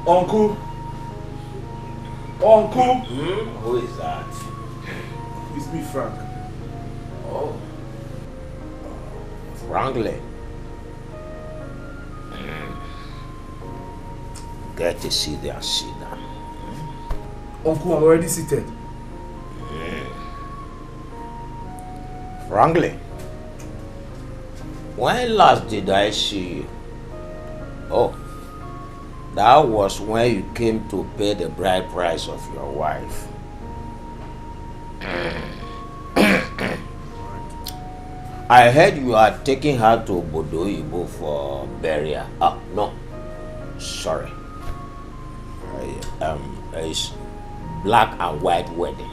Uncle? Uncle? Who is that? It's me, Frank. Oh. Frankly. Get to see their seat now. Uncle, I'm already seated. Frankly, when last did I see you? Oh, that was when you came to pay the bride price of your wife. I heard you are taking her to Bodo for burial. No, sorry. It's black and white wedding.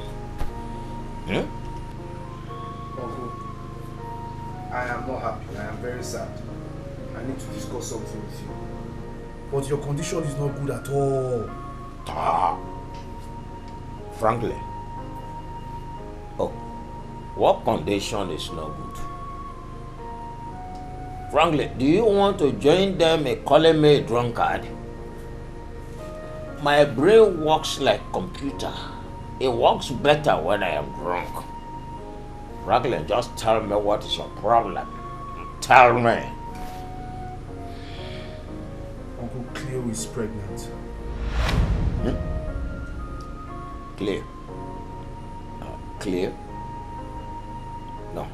Uncle, I am not happy. I am very sad. I need to discuss something with you. But your condition is not good at all. Frankly. Oh, what condition is not good? Frankly, do you want to join them in calling me a drunkard? My brain works like computer. It works better when I am drunk. Frankly, just tell me what is your problem. Tell me. Uncle, Cleo is pregnant. Cleo? Cleo? No,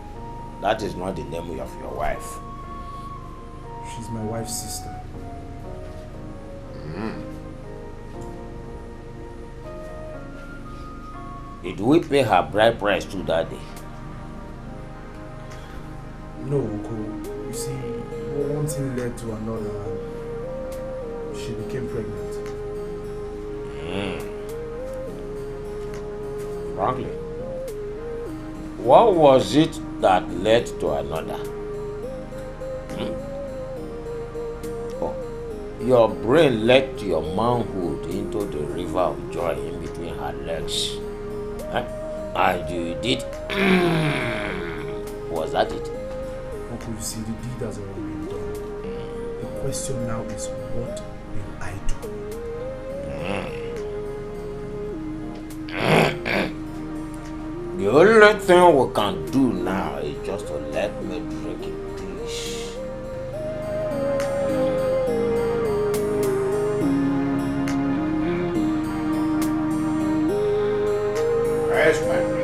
that is not the name of your wife. She's my wife's sister. Did we pay her bride price too that day? No, Uncle. You see, one thing led to another and she became pregnant. Frankly, what was it that led to another? Oh, your brain let your manhood into the river of joy in between her legs. And you did. Was that it? Uncle, you see, the deed has already been done. The question now is, what will I do? The only thing we can do now is just to let me drink it, please. Where's my drink?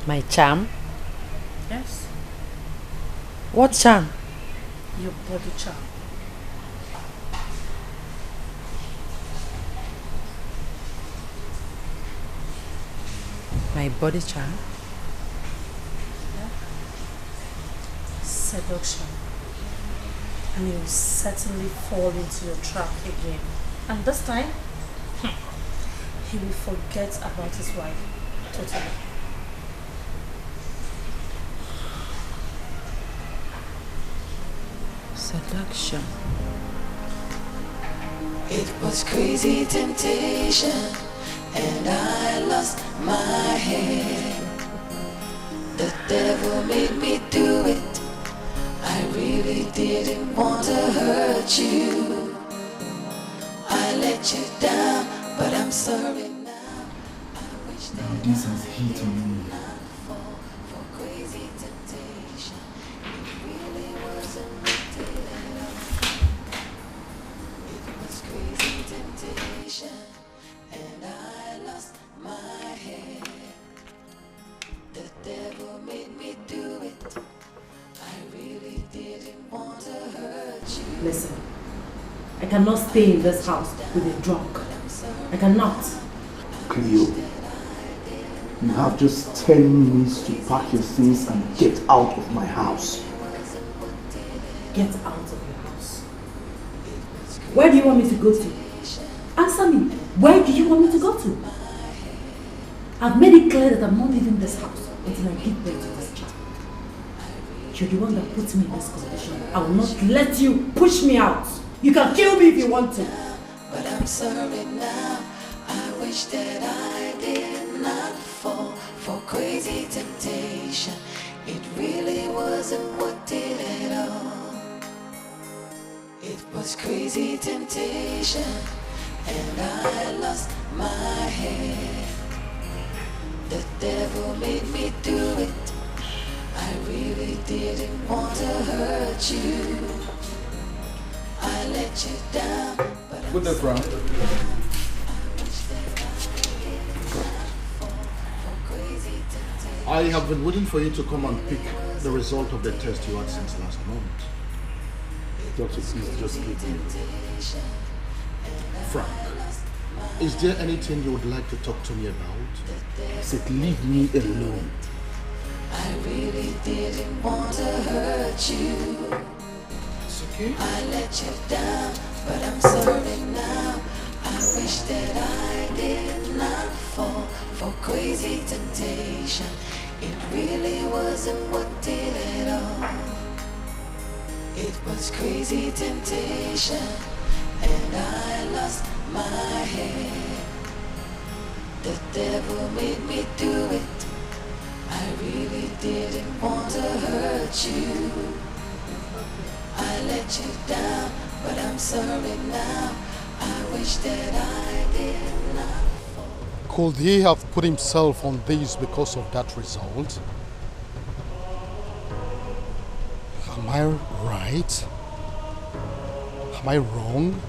My charm? Yes. What charm? Your body charm. My body charm? Yeah. Seduction. And you will certainly fall into your trap again. And this time, he will forget about his wife totally. Seduction. It was crazy temptation, and I lost my head. The devil made me do it. I really didn't want to hurt you. I let you down, but I'm sorry now. Now this has hit me. And I lost my head. The devil made me do it. I really didn't want to hurt you. Listen, I cannot stay in this house with a drunk. I cannot. Cleo, you have just 10 minutes to pack your things and get out of my house. Get out of your house. Where do you want me to go to? Answer me. Where do you want me to go to? I've made it clear that I'm not leaving this house until I give birth to this child. You're the one that put me in this condition. I will not let you push me out. You can kill me if you want to. But I'm sorry now. I wish that I did not fall for crazy temptation. It really wasn't worth it at all. It was crazy temptation, and I lost my head. The devil made me do it. I really didn't want to hurt you. I let you down, but Put that round. I have been waiting for you to come and pick the result of the test you had since last month. Doctor, please just leave me. Frank, is there anything you would like to talk to me about? I said, leave me alone. I really didn't want to hurt you. It's okay. I let you down, but I'm sorry now. I wish that I did not fall for crazy temptation. It really wasn't worth it at all. It was crazy temptation, and I lost my head. The devil made me do it. I really didn't want to hurt you. I let you down, but I'm sorry now. I wish that I did not. Could he have put himself on this because of that result? Am I right? Am I wrong?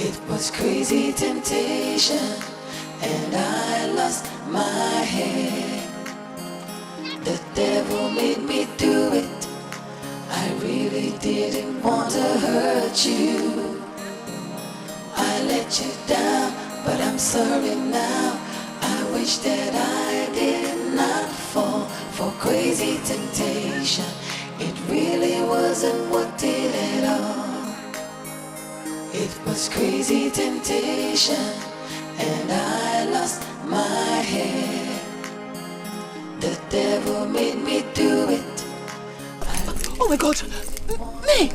It was crazy temptation, and I lost my head. The devil made me do it. I really didn't want to hurt you. I let you down, but I'm sorry now. I wish that I did not fall for crazy temptation. It really wasn't worth it at all. It was crazy temptation, and I lost my head. The devil made me do it. Oh my God! May!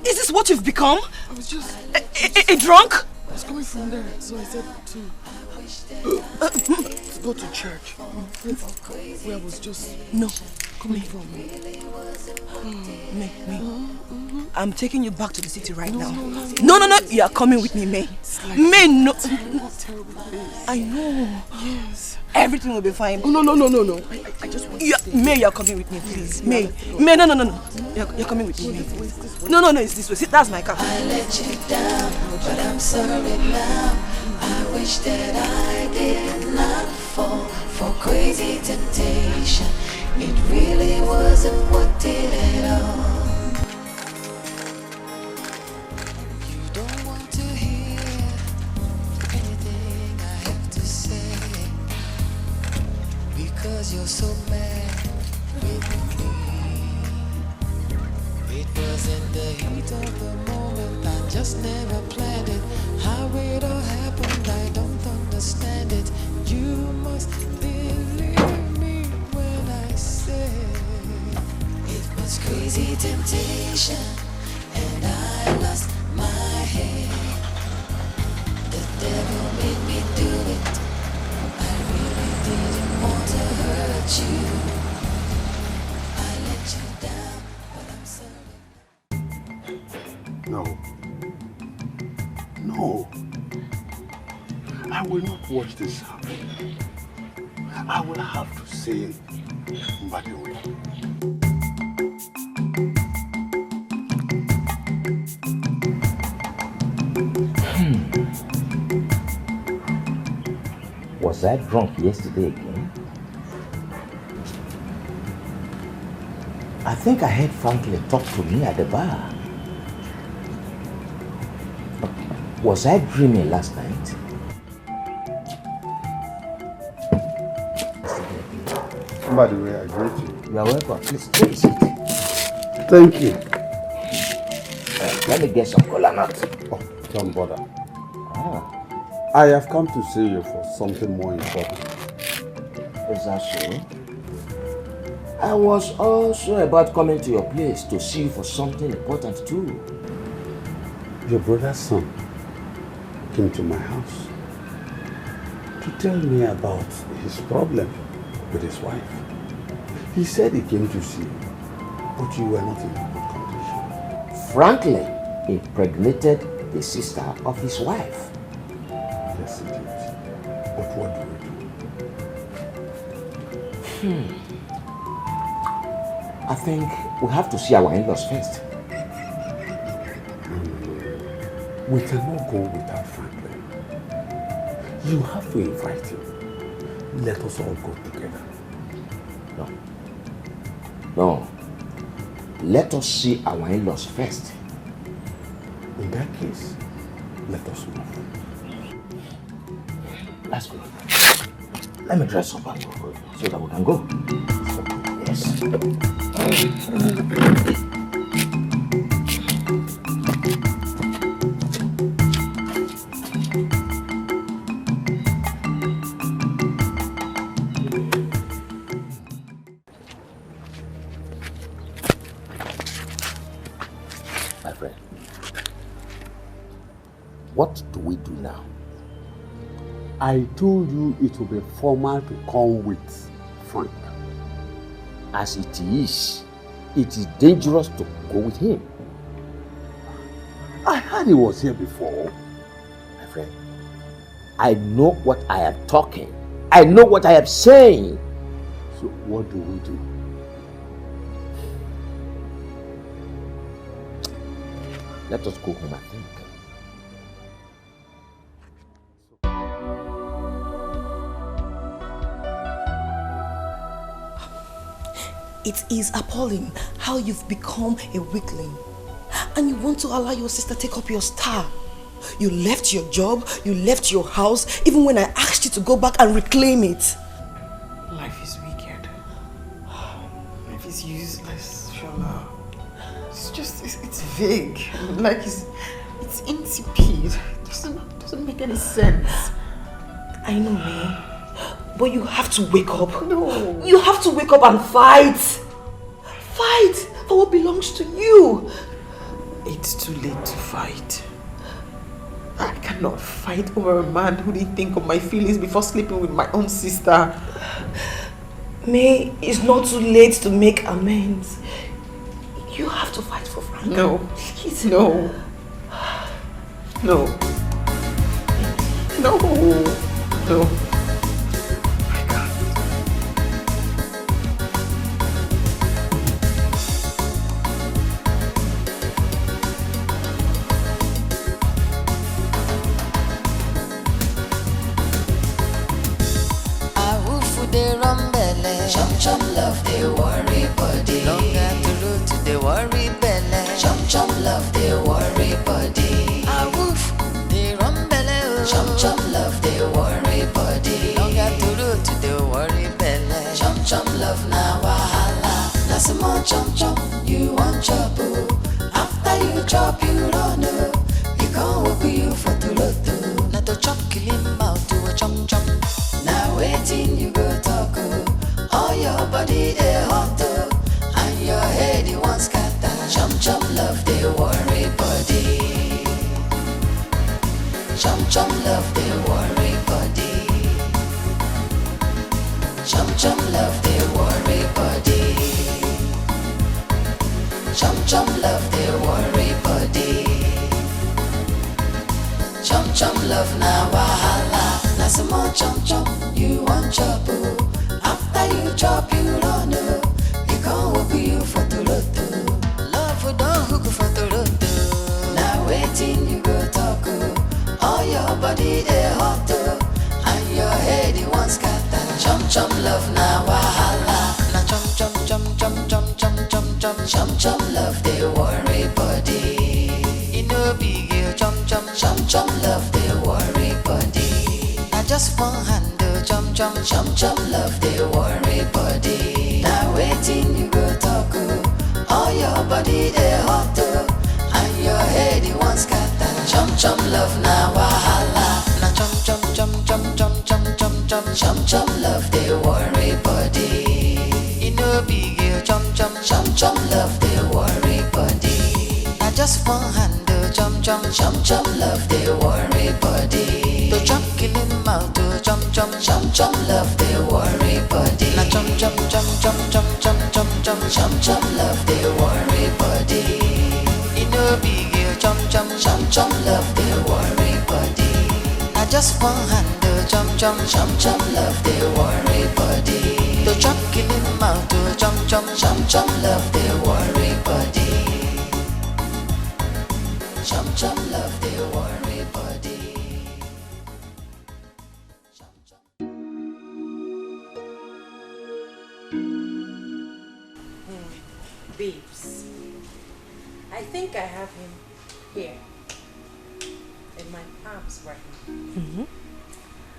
Is this what you've become? I was just... A drunk? I was coming from there, so I said to go to church. Where I was just... No. Coming from. May. I'm taking you back to the city right now. No. You are coming with me, May. Like May, no. Terrible place. I know. Yes. Everything will be fine. Oh, no. I just want to stay. May, you're coming with me, please. May, no. You're coming with me, May. No, it's this way. See, that's my car. I let you down, but I'm sorry now. I wish that I did not fall for crazy temptation. It really wasn't worth it at all. You don't want to hear anything I have to say, because you're so mad with me. It was in the heat of the moment, I just never planned it. How it all happened, I don't understand it. You must believe me when I say it was crazy temptation, and I lost my head. The devil made me do it. I really didn't want to hurt you. I let you down, but I'm sorry. No. I will not watch this happen. I will have to say Mbadiwe. Was I drunk yesterday again? I think I heard Franklin talk to me at the bar. Was I dreaming last night? Mbadiwe, I greet you. You are welcome. Please take a seat. Thank you. Let me get some cola nuts. Oh, don't bother. Ah, I have come to see you for something more important. is that so? I was also about coming to your place to see you for something important too. Your brother's son came to my house to tell me about his problem with his wife. He said he came to see you, but you were not in a good condition. Franklin impregnated the sister of his wife. Yes, he did. But what do we do? I think we have to see our in-laws first. We cannot go without Franklin. You have to invite him. Let us all go together. No. Let us see our in-laws first. In that case, let us move. That's good. Let me dress up and go so that we can go. Yes. My friend, what do we do now? I told you it will be formal to come with Frank. As it is dangerous to go with him. I heard he was here before. My friend, I know what I am talking. I know what I am saying. So what do we do? Let us go home and think. It is appalling how you've become a weakling. And you want to allow your sister take up your star. You left your job, you left your house, even when I asked you to go back and reclaim it. Life is wicked. Life is useless, Shola. It's vague. Like it's insipid. It doesn't make any sense. I know, man. But you have to wake up. No. You have to wake up and fight. Fight for what belongs to you. It's too late to fight. I cannot fight over a man who didn't think of my feelings before sleeping with my own sister. May, it's not too late to make amends. You have to fight for Frank. No. Please. No. No. No. No. They run belly. Chum love they worry body. Long after to they worry belly. Chum love they worry body. A woof they run belly. Chum love they worry body. Long after to they worry belly. Chum love na wahala. Na small chum you want chop. After you chop you run. You can't walk you for to. Na to chop kill him out to a chum. Now waiting you go talk. All your body they hot. And your head you want scatter. Chum love they worry body. Chum love they worry body. Chum love they worry body. Chum love they worry body. Chum love na wahala. Na small chum you want chop. After you chop you run. You can't hook you for to love don't hook for to. Now waiting you go talk. All your body they hot. And your head you want scatter. Chum love na wahala. Na chum love they worry body. You know big chum love they worry body. I just want handle chum love they worry body. Now waiting you go talk. All your body they hot. And your head you want scatter. Chum love na wahala. Na chum love they worry body. You know big chum love they worry body. I just want handle chum love they worry body. To chum kill him out to chum love they worry body. Na chum love they worry body. You know big chum love they worry body. I just want handle chum love they worry body. To chum kill him out to chum love they worry body. Chum love they worry body. Babes, I think I have him here in my palms right now.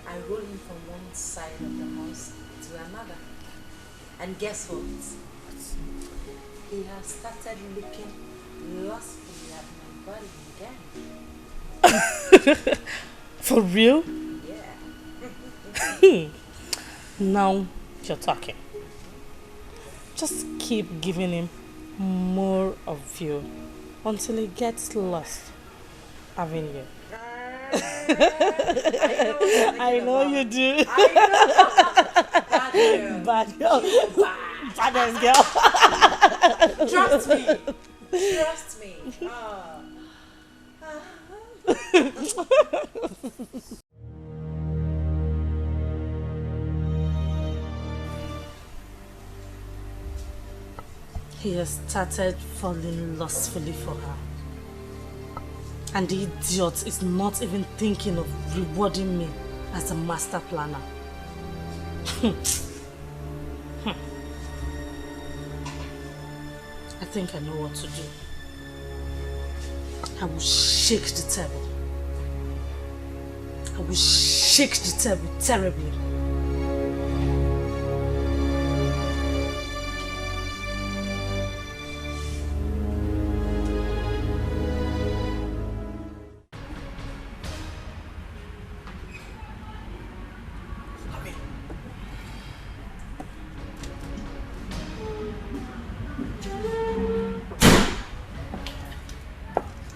I roll him from one side of the house to another. And guess what? He has started looking lustfully at my body again. For real? Yeah. Now you're talking. Just keep giving him more of you until he gets lost having you. I know you do. Bad girl. Baddest girl. Trust me. Trust me. He has started falling lustfully for her. And the idiot is not even thinking of rewarding me as a master planner. I think I know what to do. I will shake the table. I will shake the table terribly.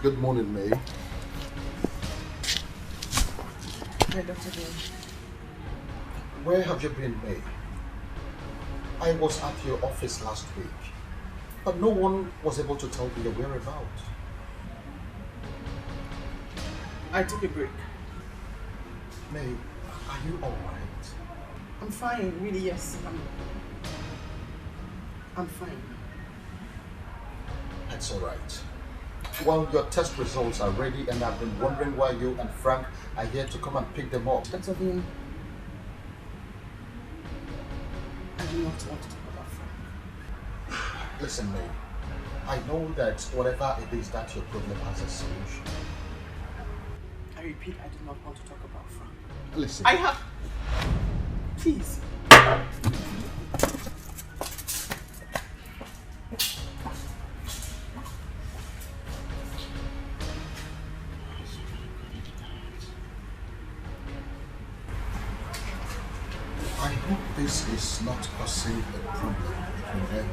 Good morning, May. Hi, Dr. Dean. Where have you been, May? I was at your office last week, but no one was able to tell me your whereabouts. I took a break. May, are you alright? I'm fine, really, yes. I'm fine. That's alright. Well, your test results are ready and I've been wondering why you and Frank are here to come and pick them up. Dr. Dean, I do not want to talk about Frank. Listen, May, I know that whatever it is that your problem has a solution. I repeat, I do not want to talk about Frank. Listen. I have... Please. I hope this is not causing a problem between them.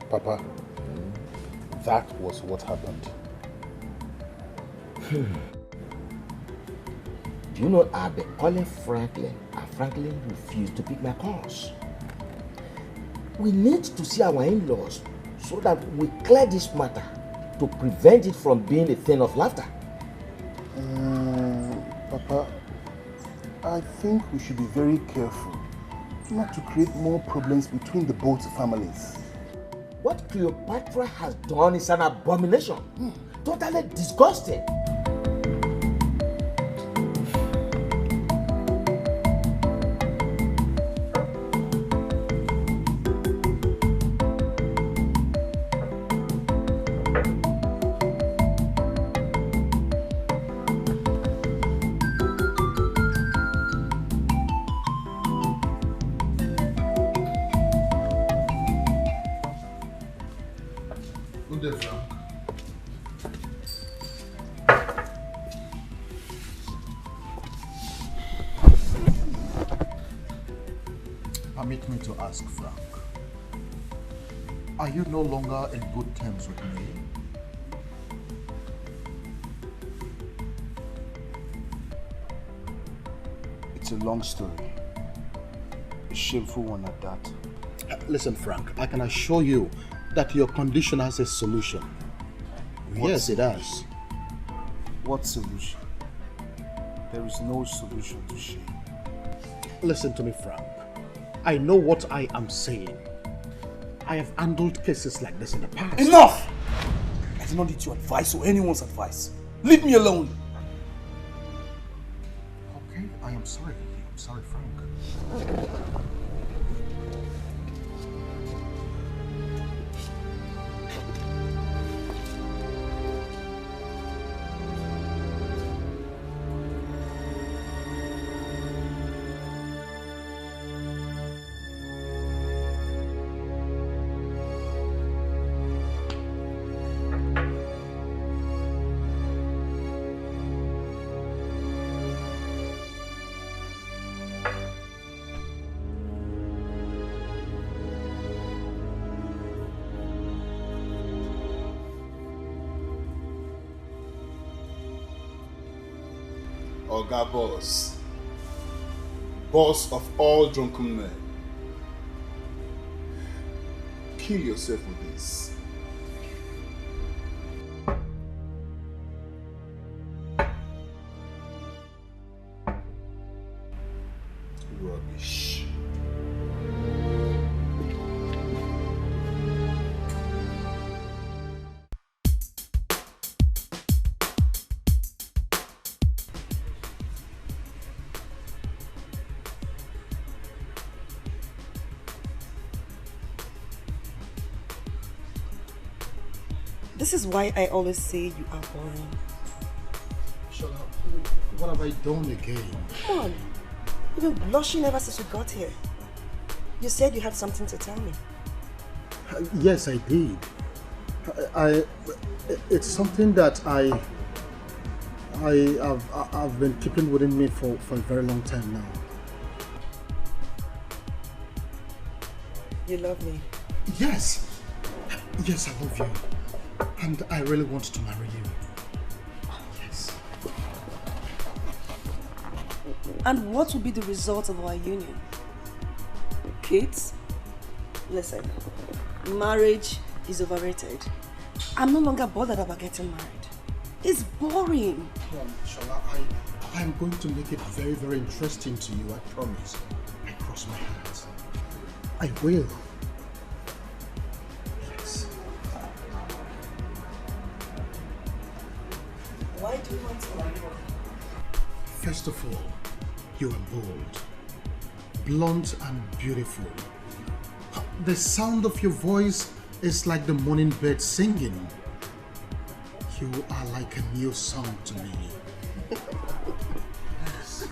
Papa, that was what happened. Do you know I've been calling Franklin and Franklin refused to pick my calls? We need to see our in-laws so that we clear this matter to prevent it from being a thing of laughter. Papa, I think we should be very careful not to create more problems between the both families. What Cleopatra has done is an abomination. Totally disgusting. Permit me to ask, Frank. Are you no longer in good terms with me? It's a long story. A shameful one at that. Listen, Frank, I can assure you that your condition has a solution. Yes, it has. What solution? There is no solution to shame. Listen to me, Frank. I know what I am saying. I have handled cases like this in the past. Enough! I do not need your advice or anyone's advice. Leave me alone. Okay, I am sorry. I'm sorry, Frank. Oga Boss, boss of all drunken men, kill yourself with this. Rubbish. This is why I always say you are boring. Shola, what have I done again? Come on. You've been blushing ever since we got here. You said you had something to tell me. Yes, I did. It's something that I've been keeping within me for a very long time now. You love me? Yes. Yes, I love you. And I really want to marry you. Yes. And what will be the result of our union? Kids? Listen, marriage is overrated. I'm no longer bothered about getting married. It's boring. Come on, Shola, I'm going to make it very, very interesting to you, I promise. I cross my hands. I will. Yes. Why do you want to marry me? First of all, you are bold, blunt and beautiful. The sound of your voice is like the morning bird singing. You are like a new song to me. Yes.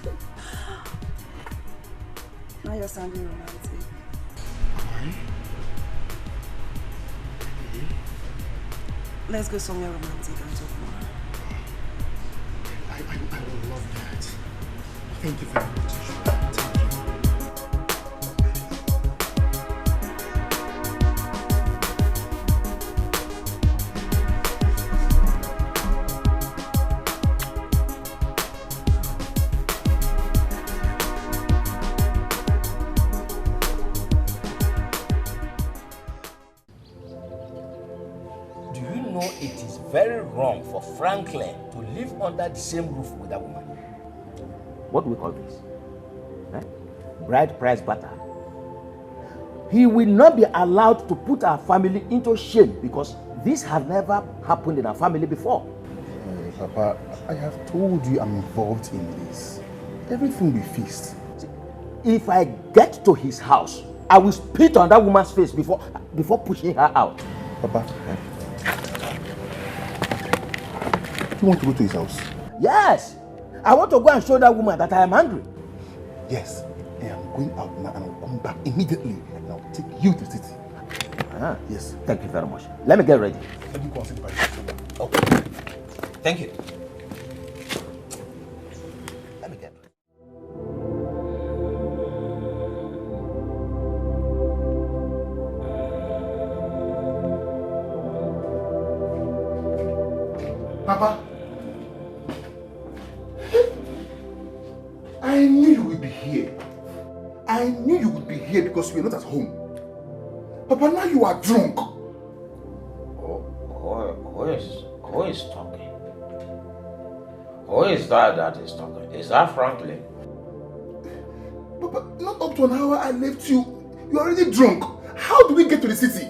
Now you're sounding romantic. Am Let's go somewhere romantic and talk more. I will love that. Thank you very much. Very wrong for Franklin to live under the same roof with that woman. What do we call this? Bride price barter. He will not be allowed to put our family into shame because this has never happened in our family before. Papa, I have told you I'm involved in this. Everything will be fixed. If I get to his house, I will spit on that woman's face before pushing her out. Papa, you want to go to his house? Yes. I want to go and show that woman that I am angry. Yes. I am going out now and I'll come back immediately and I'll take you to the city. Yes. Thank you very much. Let me get ready. Let me go and sit by you. Okay. Thank you. Let me get ready. Papa, I knew you would be here. I knew you would be here because we are not at home. Papa, now you are drunk. Who is talking? Who is that is talking? Is that Franklin? Papa, not up to an hour I left you. You are already drunk. How do we get to the city?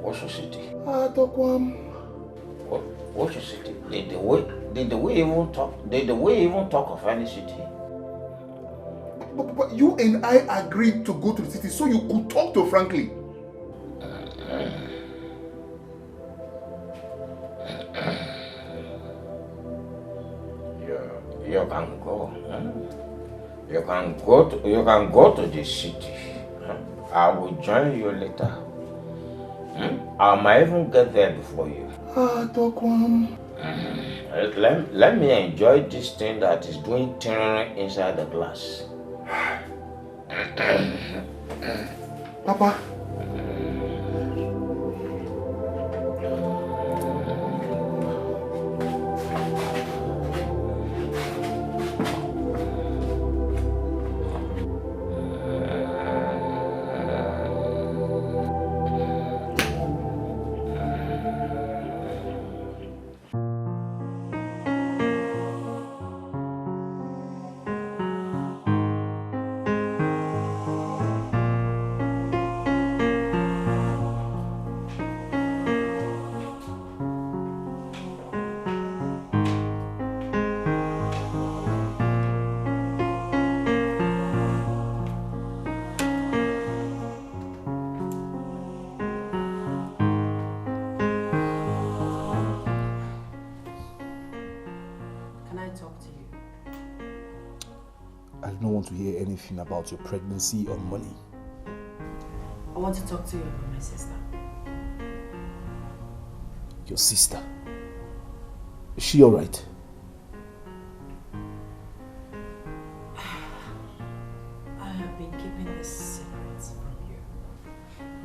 What's the city? Tokwam. What's the city? Did we even talk of any city? But you and I agreed to go to the city so you could talk to Franklin. You can go. You can go to the city. I will join you later. I might even get there before you. Tokwam. Let me enjoy this thing that is doing turn inside the glass. Papa. want to hear anything about your pregnancy or money. I want to talk to you about my sister. Your sister? Is she alright? I have been keeping this secret from you.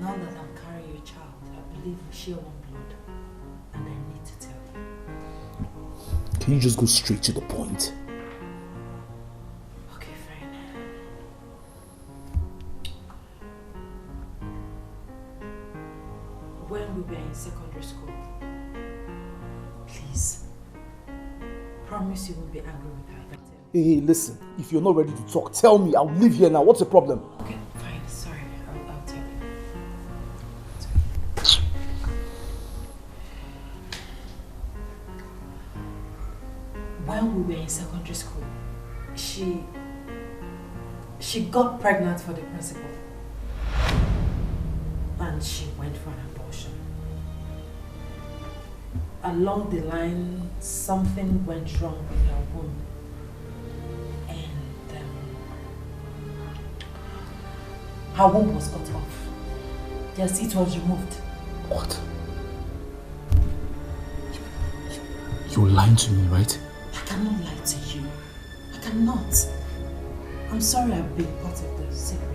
Now that I'm carrying your child, I believe we share one blood, and I need to tell you. Can you just go straight to the point? Okay, fine. When we were in secondary school, please, promise you won't be angry with her. Hey, listen, if you're not ready to talk, tell me. I'll leave here now. What's the problem? Okay, fine. Sorry. I'll tell you. When we were in secondary school, she got pregnant for the principal. And she went for an abortion. Along the line, something went wrong with her womb. And her womb was cut off. Yes, it was removed. What? You're lying to me, right? I cannot lie to you. I cannot. I'm sorry I've been part of the secret.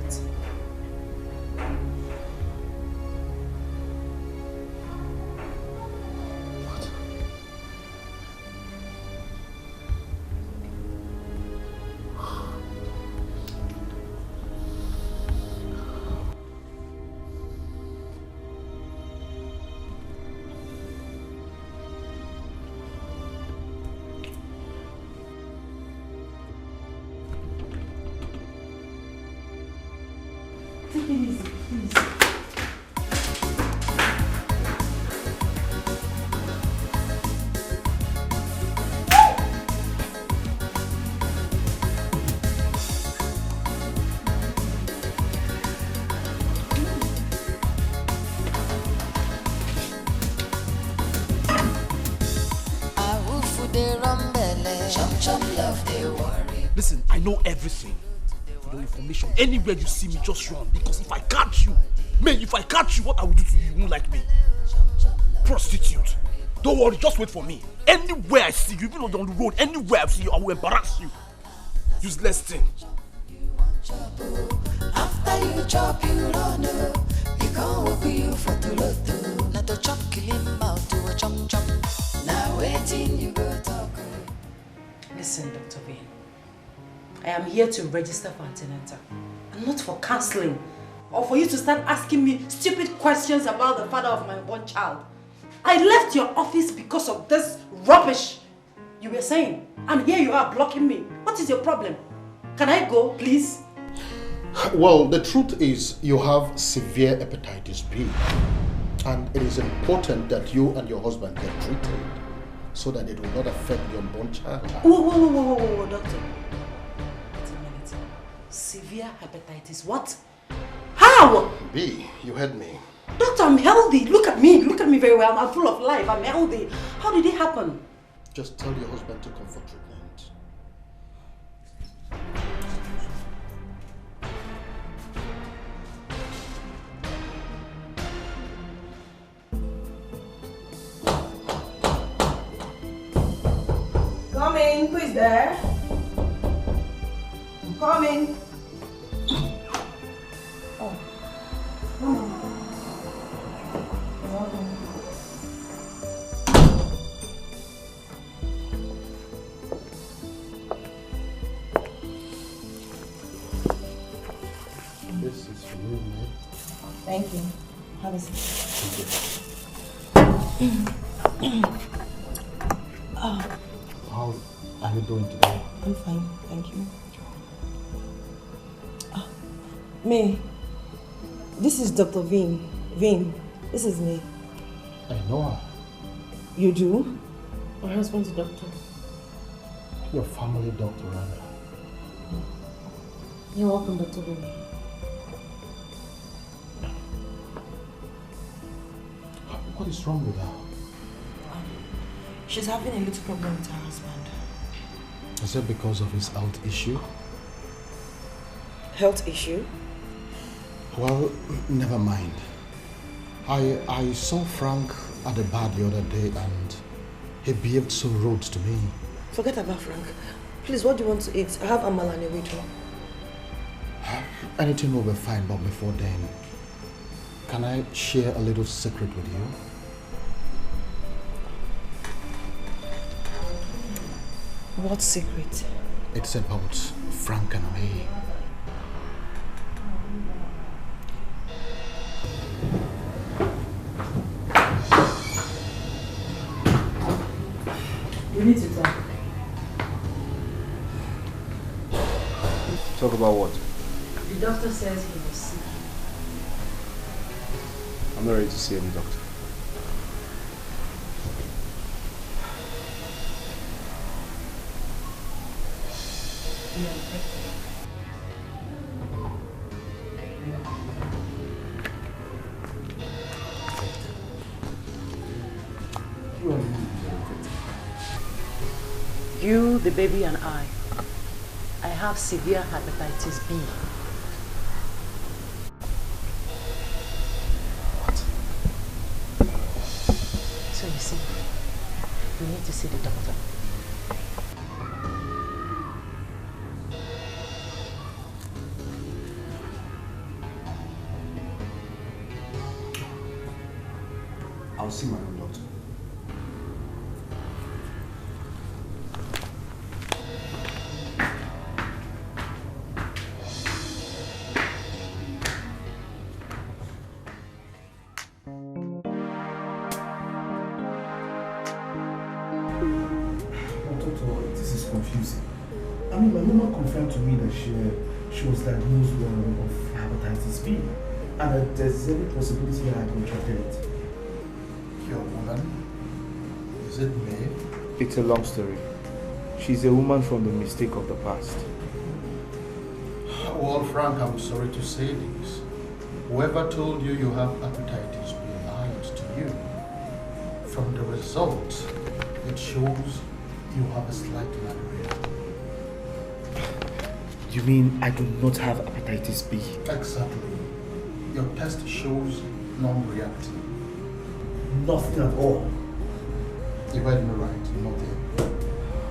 Take it easy, please. Listen, I know everything. Your information, anywhere you see me, just run. Because if I catch you, man, if I catch you, what I will do to you, you won't like me. Prostitute. Don't worry, just wait for me. Anywhere I see you, even on the road, anywhere I see you, I will embarrass you. Useless thing. After you chop, you don't know. You can't walk you for to lot. Not to chop, kill him out to a chop chop. Now waiting, you go talk. Listen, Dr. Vane. I am here to register for antenatal, and not for counseling, or for you to start asking me stupid questions about the father of my born child. I left your office because of this rubbish you were saying, and here you are blocking me. What is your problem? Can I go, please? Well, the truth is you have severe hepatitis B, and it is important that you and your husband get treated so that it will not affect your unborn child. Whoa, doctor. Severe hepatitis, what? How? B, you heard me. Doctor, I'm healthy. Look at me very well. I'm full of life. I'm healthy. How did it happen? Just tell your husband to come for treatment. Come in, who is there? I'm coming. Oh. This is for you, man. Thank you. Have a seat. How are you doing today? I'm fine, thank you. May, this is Dr. Vane. Vane, this is me. I know her. You do? My husband's a doctor. Your family doctor, rather. You're welcome, Dr. Vane. What is wrong with her? She's having a little problem with her husband. Is it because of his health issue? health issue? Well, never mind. I saw Frank at the bar the other day and he behaved so rude to me. Forget about Frank. Please, what do you want to eat? I have amala and ewedu. Anything will be fine, but before then, can I share a little secret with you? What secret? It's about Frank and me. We need to talk. Talk about what? The doctor says he was sick. I'm not ready to see any doctor. You, the baby, and I have severe hepatitis B. What? So you see, we need to see the doctor. I'll see my own doctor. This is confusing. I mean, my mama confirmed to me that she was diagnosed of hepatitis B, and that there's any possibility that I contracted it. Your woman? Is it me? It's a long story. She's a woman from the mistake of the past. Well, Frank, I'm sorry to say this. Whoever told you you have hepatitis B lied to you. From the results, it shows you have a slight malaria. You mean I do not have hepatitis B? Exactly. Your test shows non-reactive. Nothing at all. You heard me right, nothing.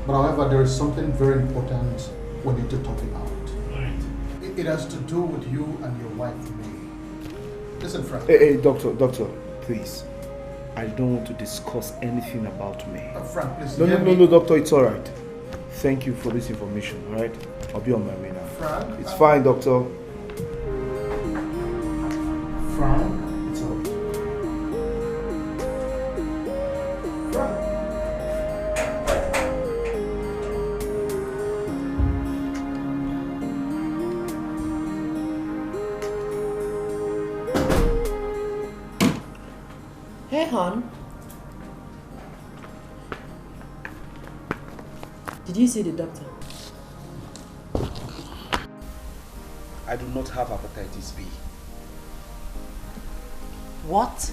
But however, there is something very important we need to talk about. Right. It has to do with you and your wife, May. Listen, Frank. Hey, doctor, please. I don't want to discuss anything about me. Frank, please. No, doctor, it's all right. Thank you for this information, all right? I'll be on my way now. Frank? It's fine, doctor. Frank? It's all right. Frank? Hey, hon. Did you see the doctor? I do not have hepatitis B. What?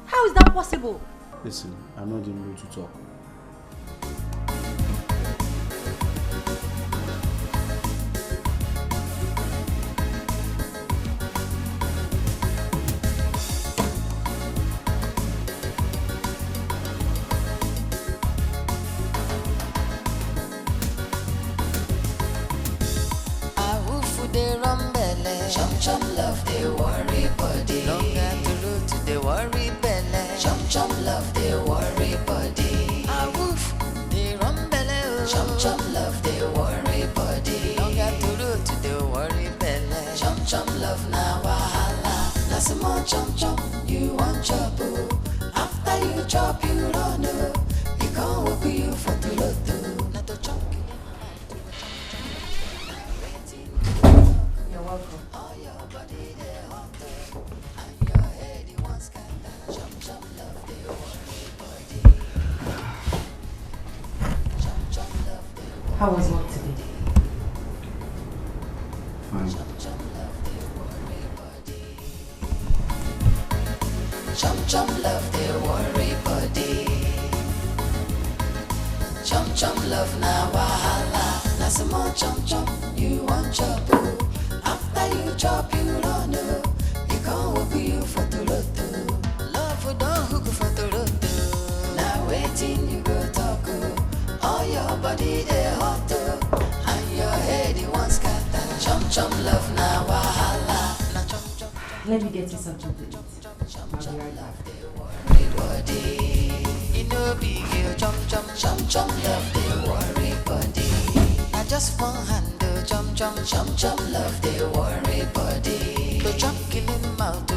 How is that possible? Listen, I'm not in the mood to talk. Chum love they worry body. Longer to root to the worry belly. Chum love they worry body. A woof they run belly. Chum love they worry body. Longer to root to the worry belly. Chum love na wahala. Na small chum you want chop. After you chop you run. You can't walk you for the lot. Not to chop. You're welcome. How was work today? Fine. Chum love they worry body. Chum love na wahala. Now some more chop chop, you want chop oh. After you chop, you run oh. You can't whoop you for the lotto. Love we don't hook for the lotto. Now waiting you go talk oh. All your body they hot oh. And your head you want scatter. Chum chum love now wahala. Now chum chum. Let me get you something to eat. I'll be right back. You know big you chum chum love they worry body. I just one hand chum chum love they worry body. To chum killing mouth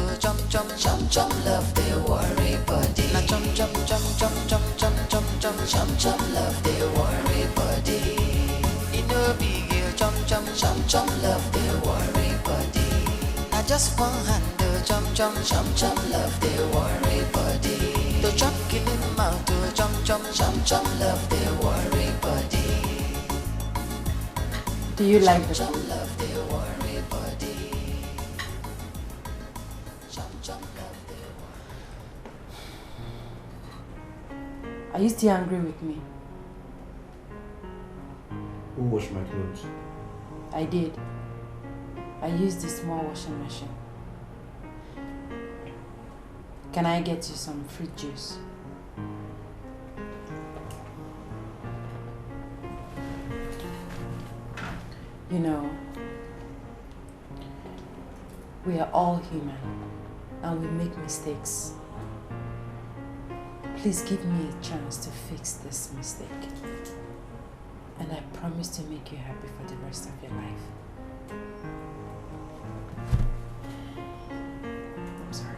chum love they worry body. Now chum love they worry body. You know big you chum love they worry body. I just one hand chum love they worry body. To chum killing mouth chum love they worry body. Do you like the chum love they worry body. Chum love they worry. Are you still angry with me? Who washed my clothes? I did. I used the small washing machine. Can I get you some fruit juice? You know, we are all human and we make mistakes. Please give me a chance to fix this mistake. And I promise to make you happy for the rest of your life. I'm sorry.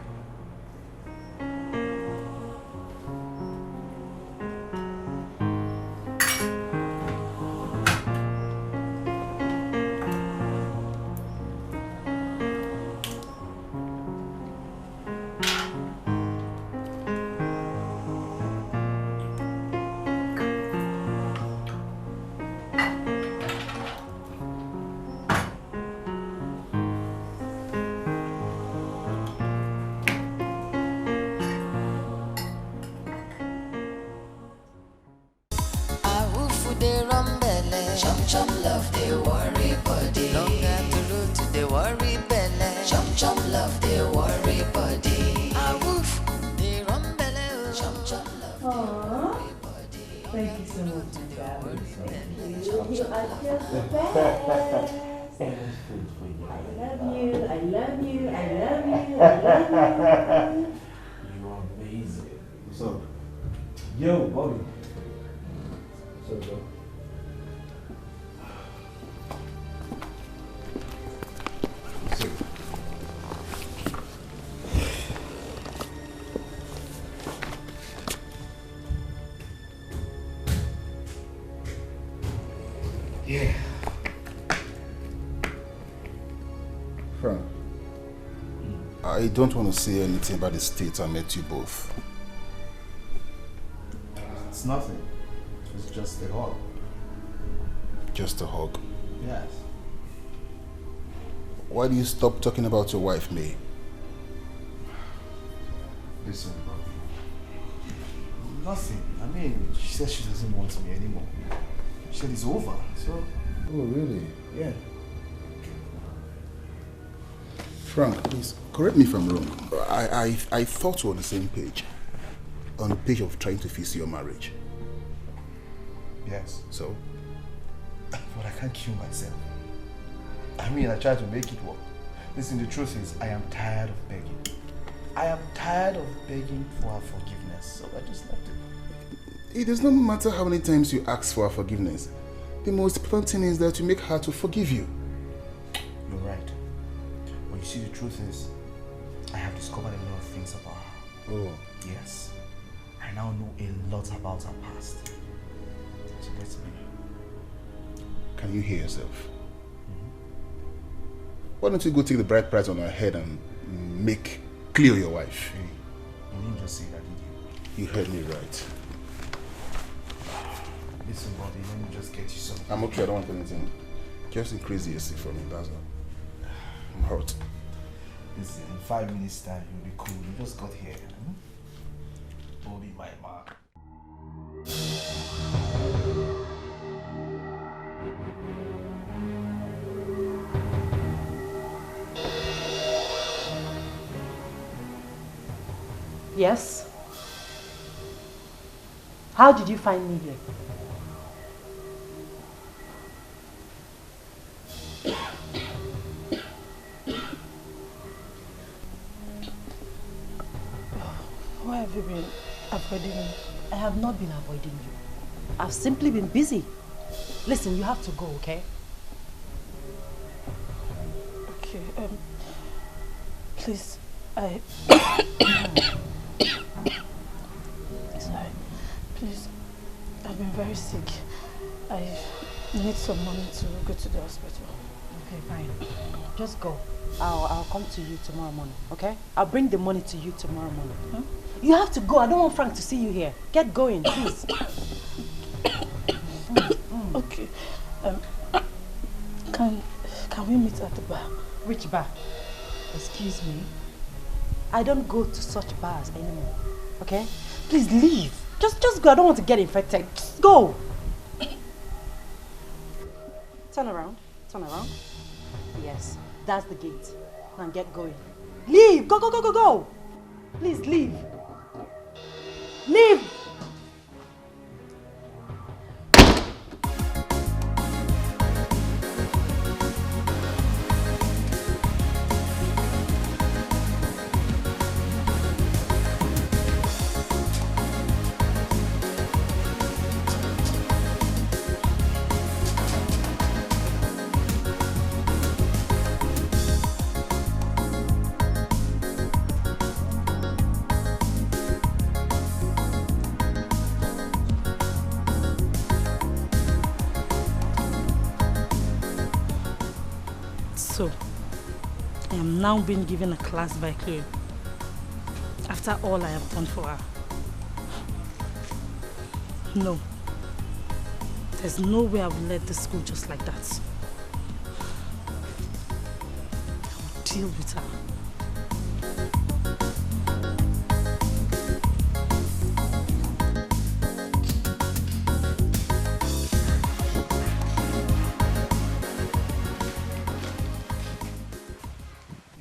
Chum love they worry body. Long afternoon to they worry belly. Chum love they worry body. A woof they run belly. Chum love they worry body. Thank you so much, my darling. You are just the best. I love you. I love you. I love you. I love you. You are amazing. What's up? Yo, Bobby. What's up, bro? Yeah. Frank, I don't want to say anything about the state I met you both. It's nothing. It's just a hug. Just a hug. Yes. Why do you stop talking about your wife, May? Listen, bro. Nothing. I mean, she said she doesn't want me anymore. She said it's over, so... Oh, really? Yeah. Frank, please, correct me if I'm wrong. I thought we were on the same page. On the page of trying to fix your marriage. Yes. So? But I can't kill myself. I mean, I tried to make it work. Listen, the truth is, I am tired of begging. I am tired of begging for her forgiveness, so I just left it. It does not matter how many times you ask for her forgiveness. The most important thing is that you make her to forgive you. You're right. But you see, the truth is, I have discovered a lot of things about her. Oh. Yes. I now know a lot about her past. So let's be. Can you hear yourself? Why don't you go take the bride price on her head and make clear your wife? Hey, you didn't just say that, did you? You heard me right. Listen, Bobby, let me just get you something. I'm okay, I don't want anything. Just increase the AC for me, that's all. I'm hurt. Listen, in 5 minutes time, you'll be cool. You just got here. Bobby, my man. Yes? How did you find me here? Why have you been avoiding me? I have not been avoiding you. I've simply been busy. Listen, you have to go, okay? Okay, please, sorry, please, I've been very sick. I need some money to go to the hospital. Okay, fine. Just go. I'll come to you tomorrow morning, okay? I'll bring the money to you tomorrow morning. Huh? You have to go. I don't want Frank to see you here. Get going, please. Okay. Can we meet at the bar? Which bar? Excuse me. I don't go to such bars anymore. Okay? Please leave. Just go. I don't want to get infected. Just go. Turn around. Turn around. Yes, that's the gate. Now get going. Leave. Go, go, go, go, go. Please leave. Leave. So, I am now being given a class by Chloe. After all I have done for her. No. There's no way I will let this go just like that. I will deal with her.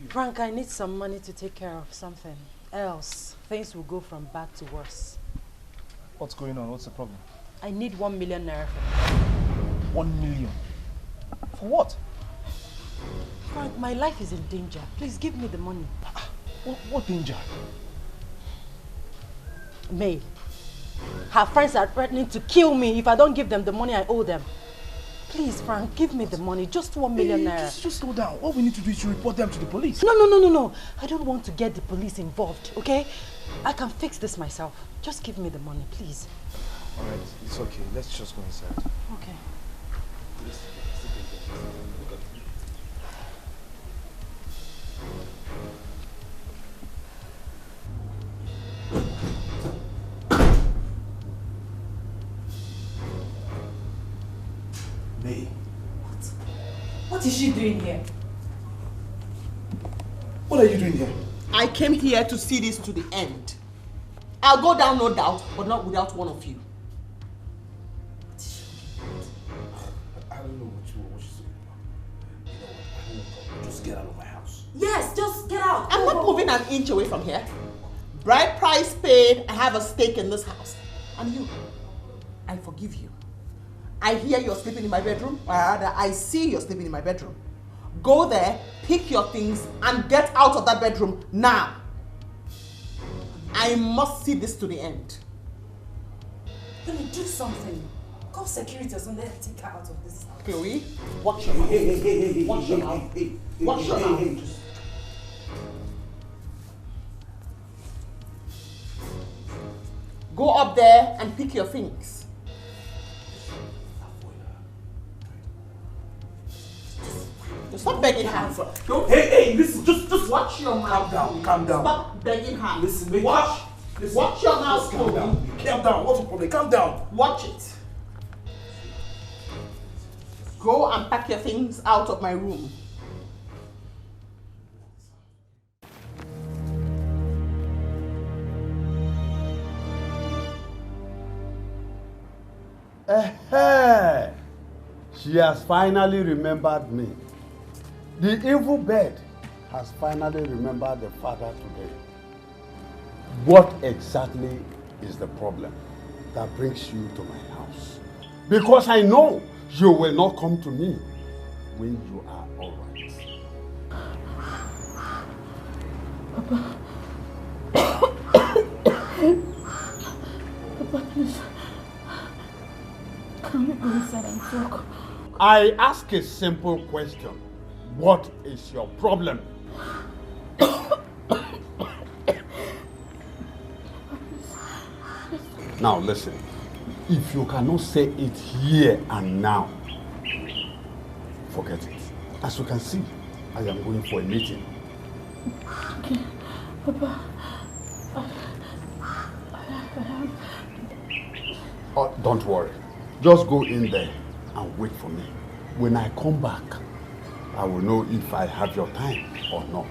Frank, I need some money to take care of something. Else, things will go from bad to worse. What's going on? What's the problem? I need 1 million naira. 1 million? For what? Frank, my life is in danger. Please give me the money. What danger? May. Her friends are threatening to kill me if I don't give them the money I owe them. Please, Frank, give me the money. Just 1 million naira. Just slow down. What we need to do is to report them to the police. No. I don't want to get the police involved, okay? I can fix this myself. Just give me the money, please. Alright, it's okay. Let's just go inside. Okay. May. What is she doing here? What are you doing here? I came here to see this to the end. I'll go down, no doubt, but not without one of you. I don't know what she's doing. You know what? I don't know. Just get out of my house. Yes, just get out. I'm not moving an inch away from here. Bride price paid, I have a stake in this house. And you, I forgive you. I hear you're sleeping in my bedroom, or rather, I see you're sleeping in my bedroom. Go there, pick your things, and get out of that bedroom now. I must see this to the end. Let me do something. Call security or something, let take her out of this house. Chloe, watch your mouth. Watch your mouth. Watch your mouth. Go up there and pick your things. Stop begging her. Hey, listen, just watch your mouth. Calm down. Stop begging her. Listen, watch your mouth. Calm down. Calm down. What's the problem? Calm down. Watch it. Go and pack your things out of my room. She has finally remembered me. The evil bird has finally remembered the father today. what exactly is the problem that brings you to my house? Because I know you will not come to me when you are all right. Papa. Papa, please. Can we go inside and talk? I ask a simple question. What is your problem? Now listen, if you cannot say it here and now, forget it. As you can see, I am going for a meeting. Okay, Papa. Oh, don't worry. Just go in there and wait for me. When I come back, I will know if I have your time or not.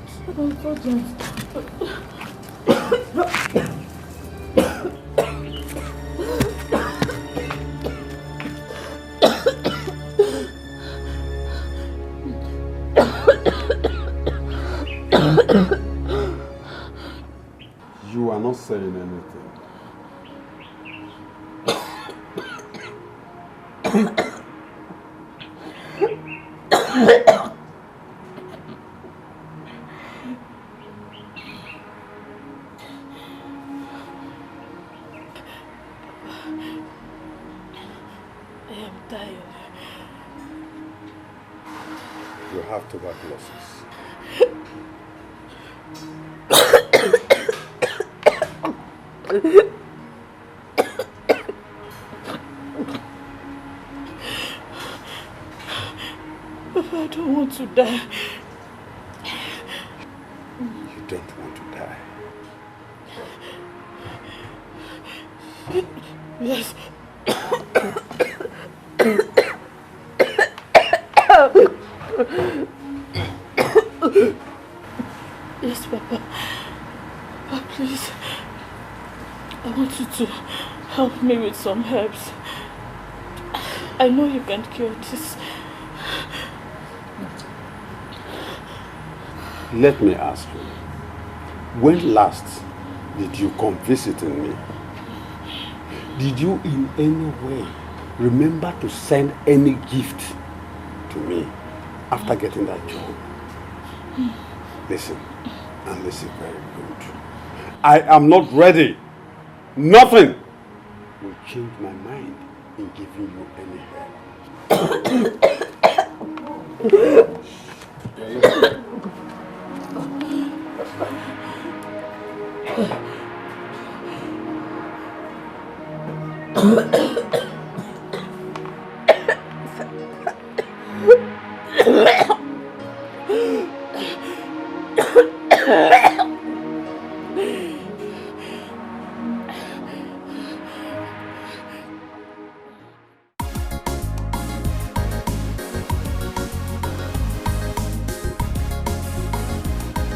You are not saying anything. I am tired. You have tuberculosis. I don't want to die. You don't want to die? Yes. Yes, Papa. Papa, please. I want you to help me with some herbs. I know you can cure this. Let me ask you, when last did you come visiting me? Did you in any way remember to send any gift to me after getting that job? Listen, and listen very good. I am not ready. Nothing will change my mind in giving you any help.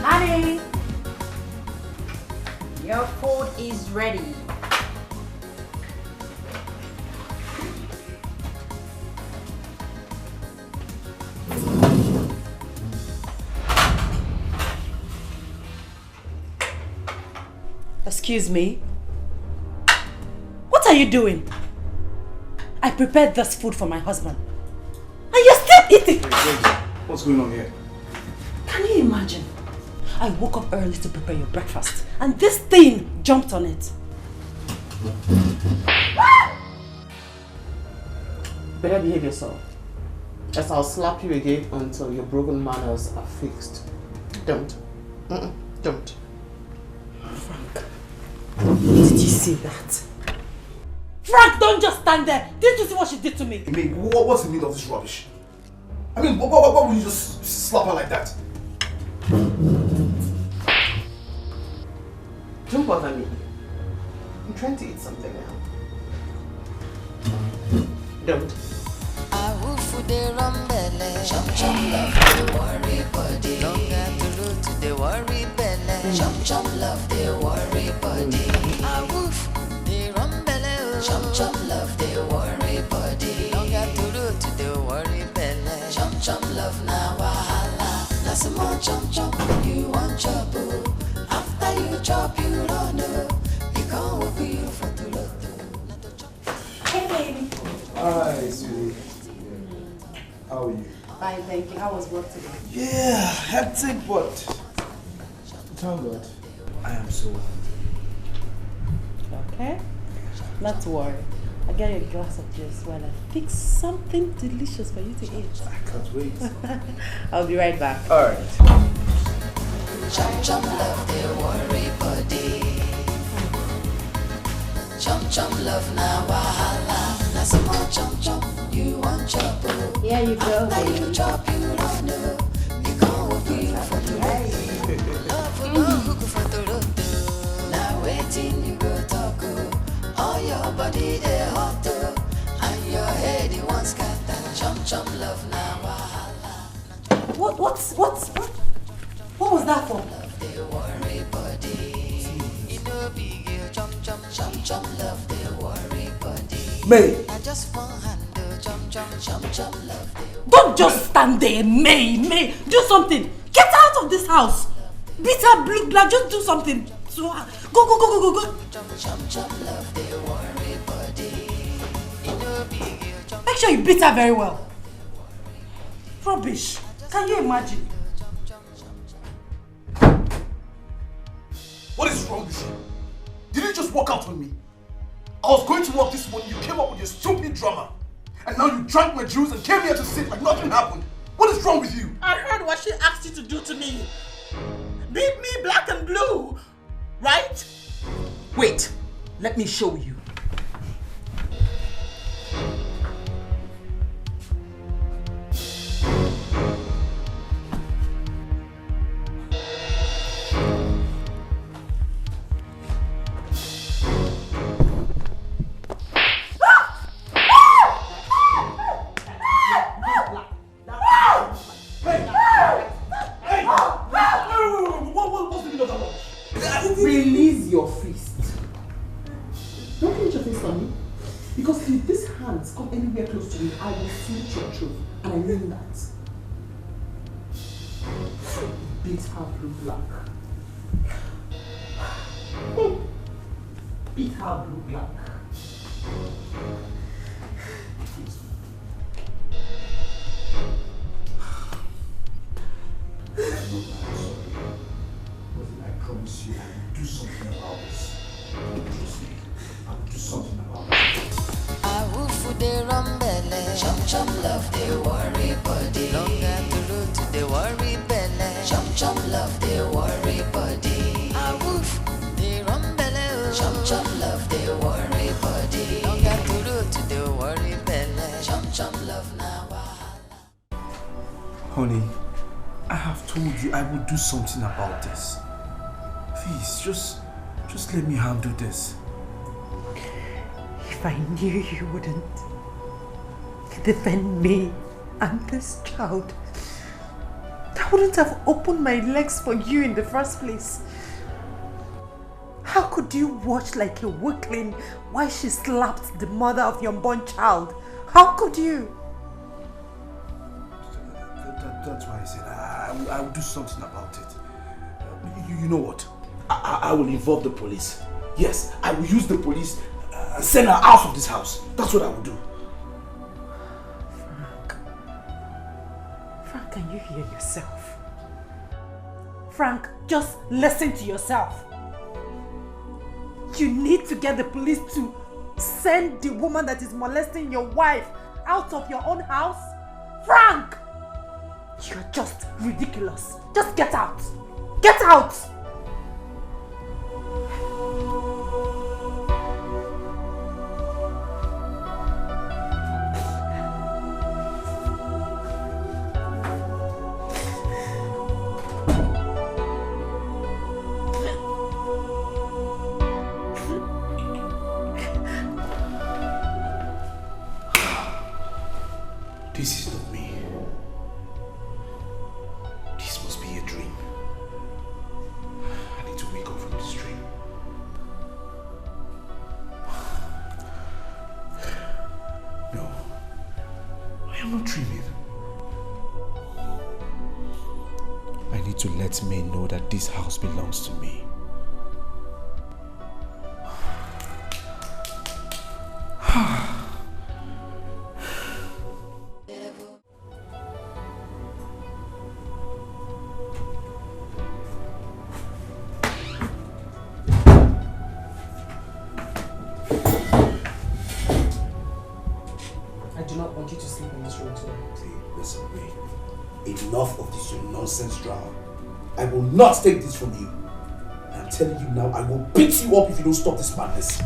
Honey, your food is ready. Excuse me. What are you doing? I prepared this food for my husband. And you're still eating. What's going on here? Can you imagine? I woke up early to prepare your breakfast and this thing jumped on it. Better behave yourself. Else I'll slap you again until your broken manners are fixed. Don't. Don't. Frank, did you see that? Frank, don't just stand there. Didn't you see what she did to me? I mean, what's the meaning of this rubbish? I mean, why would you just slap her like that? Don't bother me. I'm trying to eat something now. Don't. I will food the rumbele. Chop chop love the worry body. Don't have to root to the worry belly. Chop chop love the worry body. I will the rumbele. Chop chop love the worry body. Don't have to root to the worry belly. Chop chop love na wahala. Na small chop chop you want chop. After you chop you run. thank you. How was work today? Yeah, hectic, but thank God. I am so Okay. Not to worry. I'll get you a glass of juice while I fix something delicious for you to eat. I can't wait. I'll be right back. Alright. Chum chum love their worry body. Chum chum love na wahala. Na some more chum chum you want chop. Here you go, now baby. you chop you run. You go with you for the road. Love for no hook for the road. Now waiting you go talk. All your body they hot. And your head you want scatter. Chum chum love na wahala. What was that for? Love they worry body. You know big chum chum chum chum love they worry body. May. I just want handle chum chum chum chum love they. Don't just stand there, May. Do something. Get out of this house. Beat her blue black. Just do something. So go. Chum chum chum love they worry body. You know big chum. Make sure you beat her very well. Rubbish. Can you imagine? What is wrong with you? Did you just walk out on me? I was going to work this morning, you came up with your stupid drama. And now you drank my juice and came here to sit like nothing happened. What is wrong with you? I heard what she asked you to do to me. Beat me black and blue, right? Wait, let me show you. Release your fist. Don't clench your fist on me. Because if these hands come anywhere close to me, I will slit your throat. And I mean that. Beat her blue black. Beat her blue black. I promise you, I will do something about this. Trust me, I will do something about this. I will food they run belly. Chum chum love they worry body. Long at the road to the worry belly. Chum chum love they worry body. I will they run belly. Chum chum love they worry body. Long at the road to the worry belly. Chum chum love now. Honey, I have told you I will do something about this. Please, just let me handle this. If I knew you wouldn't defend me and this child, I wouldn't have opened my legs for you in the first place. How could you watch like a weakling while she slapped the mother of your unborn child? How could you? That's why I said I will do something about it. You know what? I will involve the police. Yes, I will use the police and send her out of this house. That's what I will do. Frank, can you hear yourself? Frank, just listen to yourself. You need to get the police to send the woman that is molesting your wife out of your own house. Frank! You're just ridiculous. Just get out. Get out! This is not me. This must be a dream. I need to wake up from this dream. No, I am not dreaming. I need to let May know that this house belongs to me. nonsense drama. I will not take this from you. I am telling you now, I will beat you up if you don't stop this madness.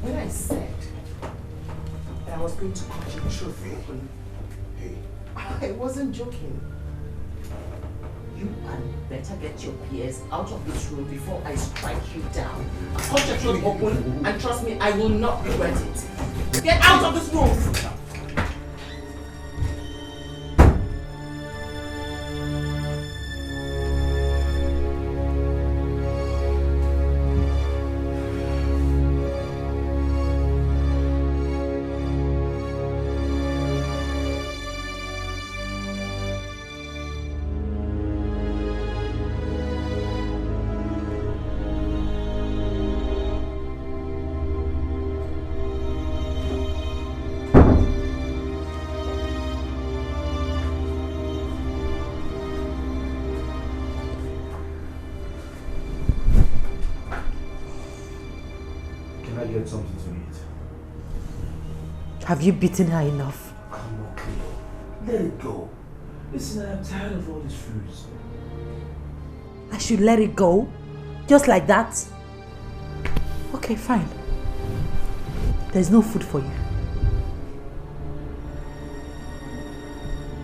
When I said that I was going to cut you truth open, I wasn't joking. You had better get your peers out of this room before I strike you down. Cut your throat open, and trust me, I will not regret it. Get out of this room! Get something to eat. Have you beaten her enough? Come on, Cleo. Let it go. Listen, I am tired of all these foods. I should let it go? Just like that? Okay, fine. There's no food for you.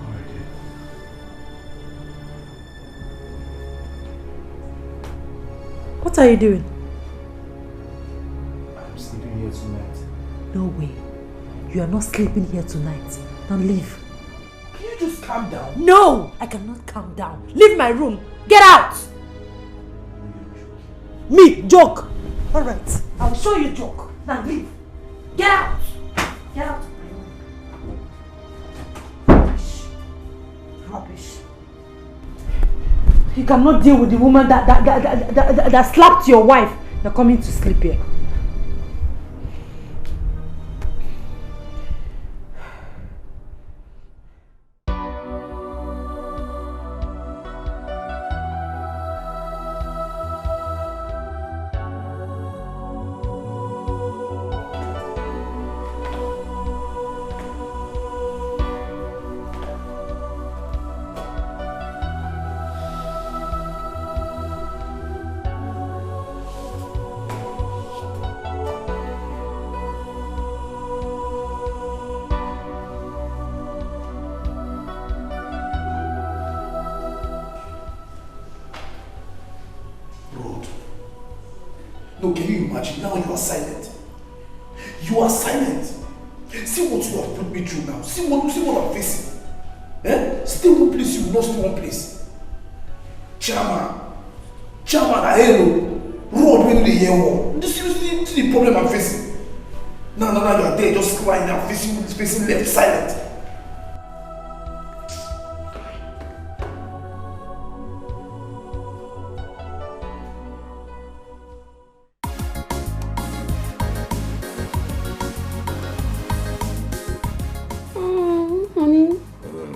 Alright. What are you doing? Tonight. No way. You are not sleeping here tonight. Now leave. Can you just calm down? No! I cannot calm down. Leave my room. Get out! Me? Joke? Alright. I'll show you joke. Now leave. Get out! Get out of my room. Rubbish. Rubbish. You cannot deal with the woman that slapped your wife. You're coming to sleep here. No, can you imagine? Now you are silent. You are silent. See what you have put me through now. See what I'm facing. Eh? Stay one place, you will not stay one place. Chairman, I hello. Road when they hear war. This is the problem I'm facing. Now you are there just crying now, facing left, silent.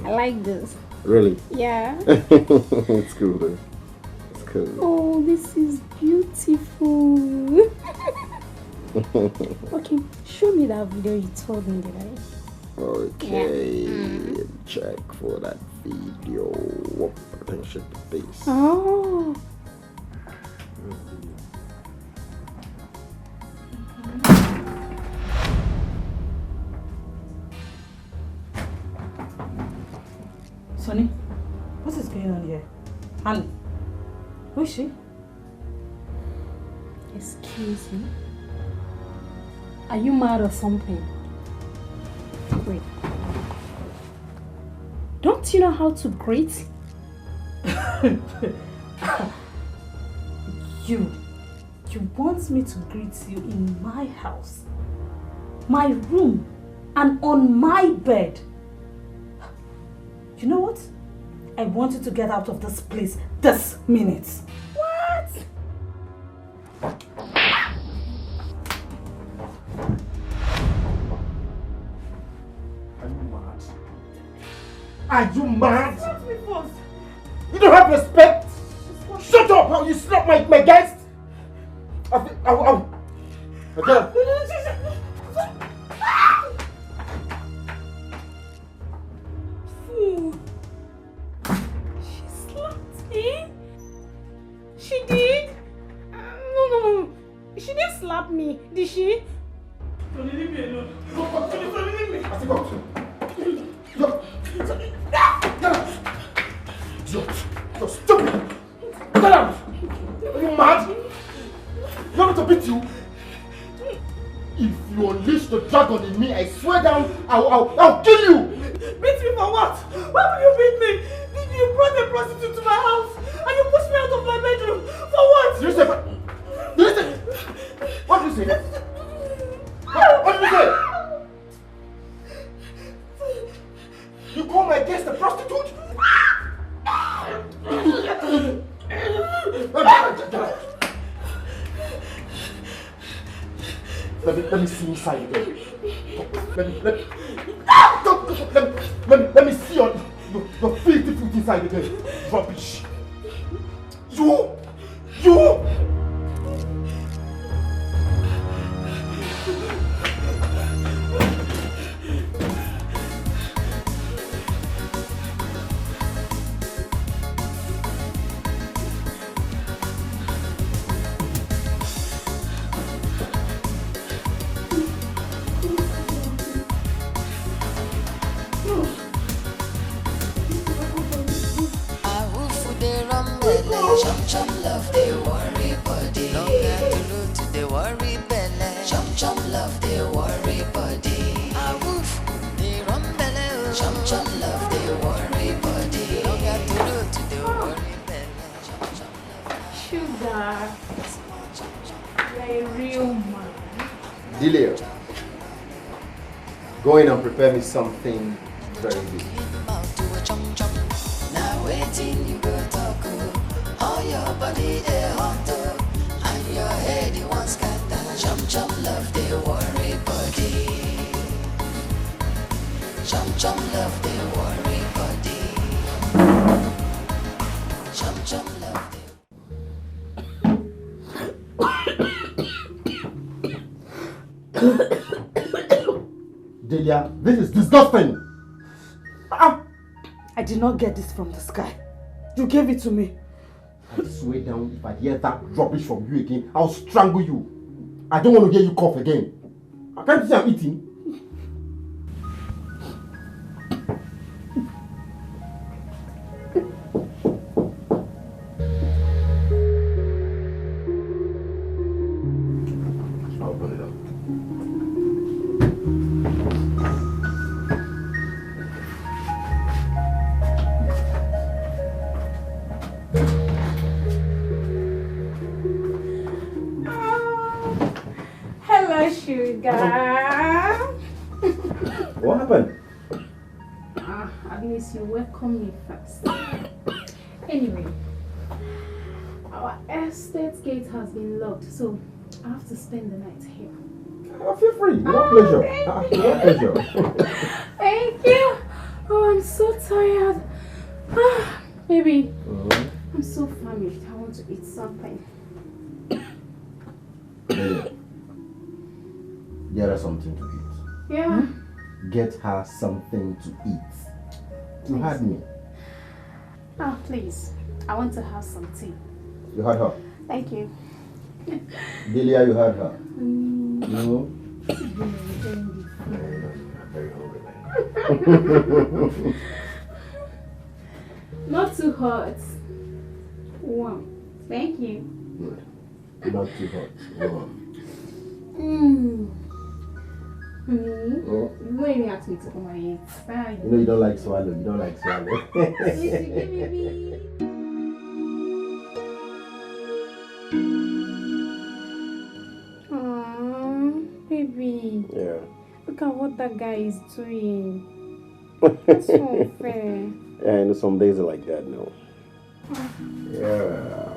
Like this. Really? Yeah. It's cool though. It's cool. Oh, this is beautiful. Okay, show me that video you told me, did I? Okay, yeah. Check for that video. Attention, please. Oh. Sonny, what is going on here? Honey, who is she? Excuse me? Are you mad or something? Wait. Don't you know how to greet? You want me to greet you in my house, my room, and on my bed? You know what? I want you to get out of this place this minute. What? Are you mad? Shut me first. You don't have respect? Shut up! How you slap my guest? I'll get up. She did? No. She didn't slap me, did she? Tony, leave me alone. Tony, leave me. I think I'll You're stupid! Get out! Are you mad? You want me to beat you? If you unleash the dragon in me, I swear down, I'll kill you! Beat me for what? Why will you beat me? You brought a prostitute to my house and you pushed me out of my bedroom. For what? Did you say? What did you say? What did you say? You call my guest a prostitute? Let me see inside again. Let me see your filthy foot inside again. Rubbish. You. Chum love they worry body. No get to loot to the worry belly. Chum love they worry body. A woof they run belly. Chum love they worry body. No get to loot to the worry belly. Sugar, you're a real man. Delia, go in and prepare me something very good. Now waiting you go talk. All your body they hot and your head you want scatter. Chum love they worry body. Chum love they worry body. Chum love they. Delia, this is disgusting. I did not get this from the sky. You gave it to me. I swear down, if I hear that rubbish from you again, I'll strangle you. I don't want to hear you cough again. Can't you see I'm eating? I'll put it up. Sugar. What happened? At least you welcome me first. Anyway, our estate gate has been locked, so I have to spend the night here. Feel free. Your pleasure. Your pleasure. Thank you. Oh, I'm so tired. Baby, I'm so famished. I want to eat something. Get her something to eat. Yeah. Get her something to eat. You heard me. Oh, please. I want to have some tea. You heard her. Thank you. Delia, you heard her. No? I'm very hungry. Not too hot. Warm. Thank you. Good. Not too hot. Warm. You won't even ask me to come and eat. You know you don't like swallow. You don't like swallow. Baby. Aww, baby. Yeah. Look at what that guy is doing. That's so unfair. Yeah, I know some days are like that now. Yeah.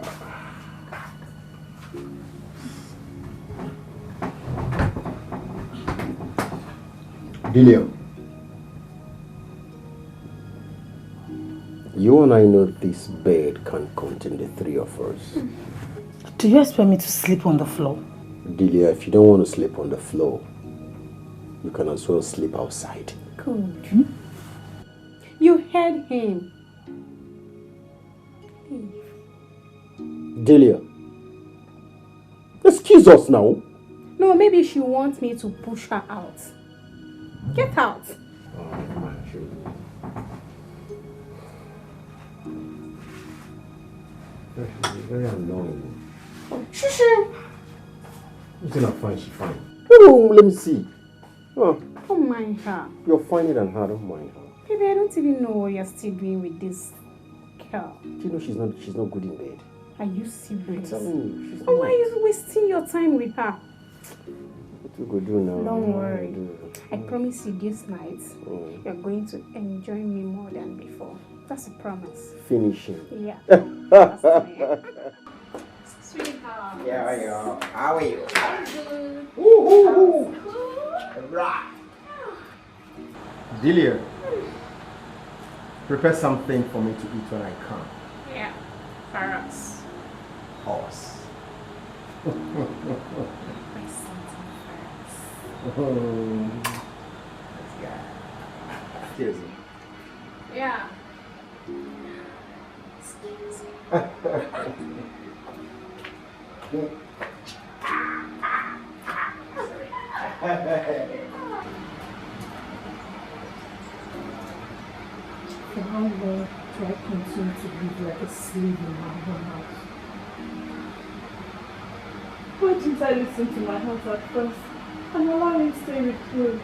Delia. You and I know this bed can't contain the three of us. Do you expect me to sleep on the floor? Delia, if you don't want to sleep on the floor, you can as well sleep outside. Good. You heard him. Delia, excuse us now. No, maybe she wants me to push her out. Get out. Very annoying. Shush. She's not fine, she's fine. Oh, let me see. Oh, Don't mind her. you're finer than her, don't mind her. Baby, I don't even know what you're still doing with this girl. Do you know she's not good in bed? Are you serious? I'm telling you, she's Why are you wasting your time with her? What you go do now? Don't worry. I promise you this night, you're going to enjoy me more than before. That's a promise. Finishing. Yeah. Sweetheart. Yeah. How are you? Woohoo! Right. Delia, prepare something for me to eat when I come. Yeah, for us. Us. Excuse me. Yeah. For how long do I continue to live like a slave in my own house? Why didn't I listen to my heart at first and allow him to stay with you?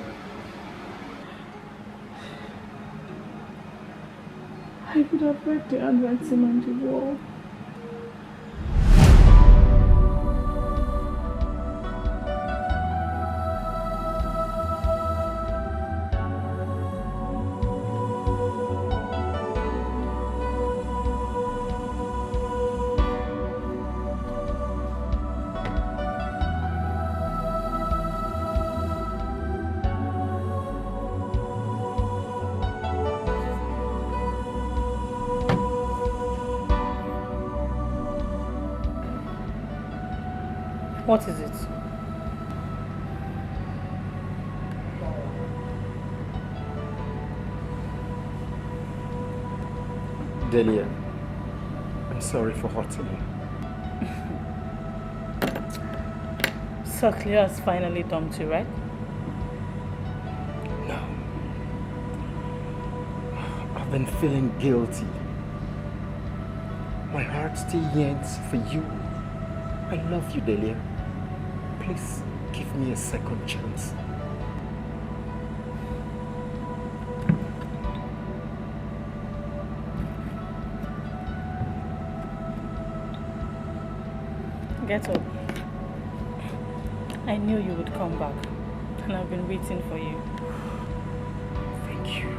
I could have read the handwriting on the wall. What is it? Delia, I'm sorry for hurting you. So Cleo has finally dumped you, right? No. I've been feeling guilty. My heart still yearns for you. I love you, Delia. Please give me a second chance. Get up. I knew you would come back, and I've been waiting for you. Thank you.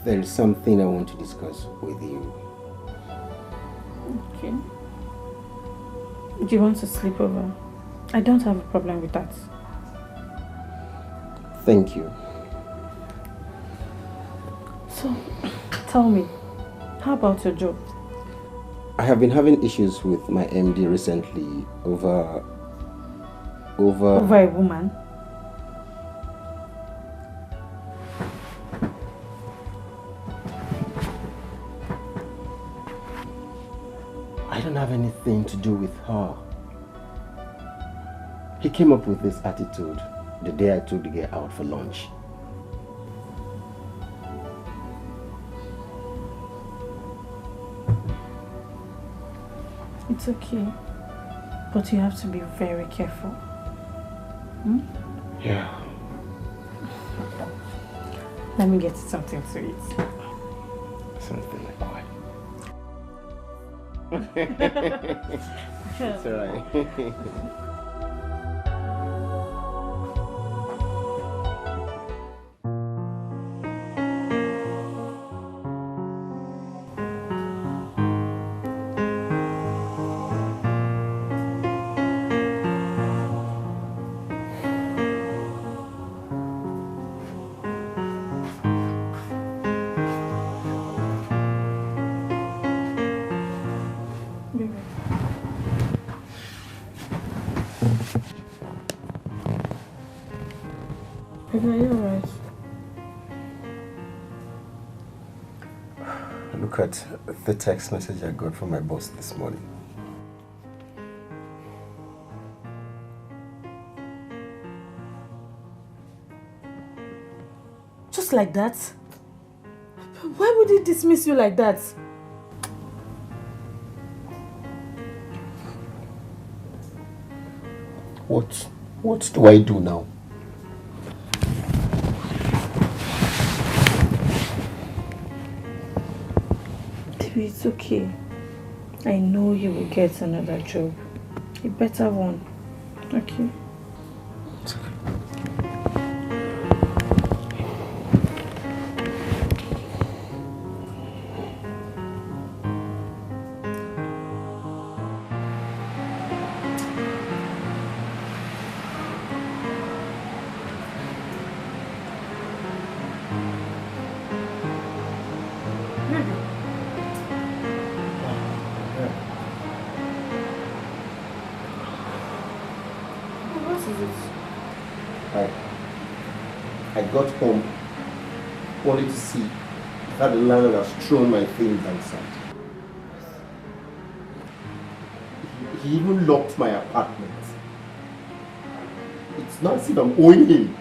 There is something I want to discuss with you. Okay. Do you want to sleep over? I don't have a problem with that. Thank you. So, tell me, how about your job? I have been having issues with my MD recently over a woman? I don't have anything to do with her. He came up with this attitude the day I took the girl out for lunch. It's okay, but you have to be very careful. Hmm? Yeah. Let me get you something to eat. Something like what? It's alright. Baby, are you alright? Look at the text message I got from my boss this morning. Just like that? Why would he dismiss you like that? What do I do now? Baby, it's okay. I know you will get another job. A better one. Okay? It's okay. I got home, wanted to see how the landlord has thrown my things outside. He even locked my apartment. It's not as if I'm owing him.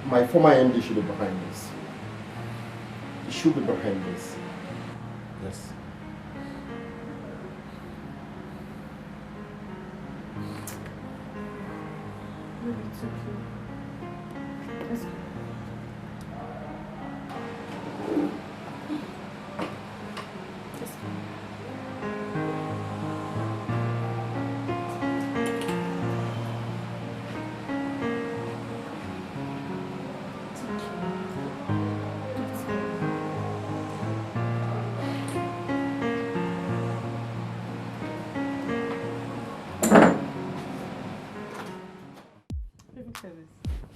My former MD should be behind this. He should be behind this. Yes. It's okay. Let's go.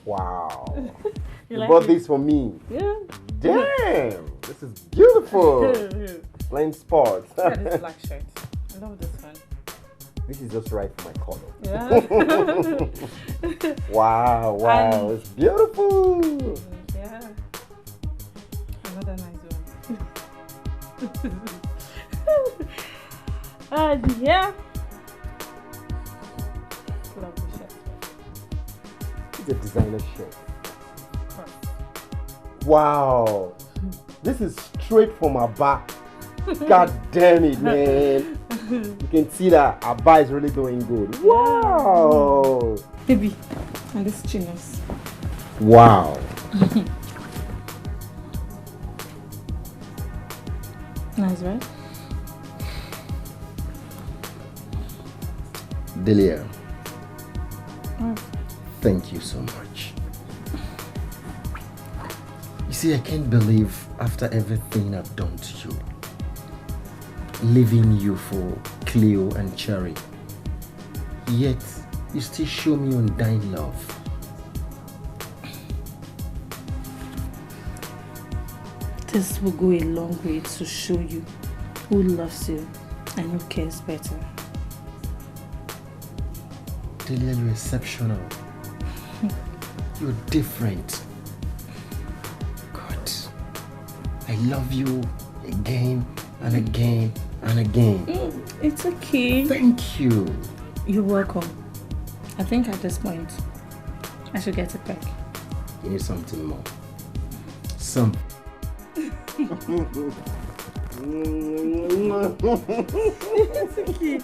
Wow. You like bought it? this for me. Yeah. Damn. This is beautiful. Playing sports. Look at this black shirt. I love this one. This is just right for my color. Yeah. Wow, it's beautiful. Yeah. Another nice one. And yeah. Love the shirt. It's a designer shirt. Wow. This is straight from Abba. God damn it, man. You can see that Abba is really doing good. Wow. Baby, and this chinos. Wow. Nice, right? Delia, Oh. thank you so much. You see, I can't believe after everything I've done to you, leaving you for Cleo and Cherry, yet you still show me undying love. This will go a long way to show you who loves you and who cares better. Delia, you're exceptional. You're different. God, I love you again and again and again. It's okay. Thank you. You're welcome. I think at this point, I should get it back. You need something more. Some. It's okay.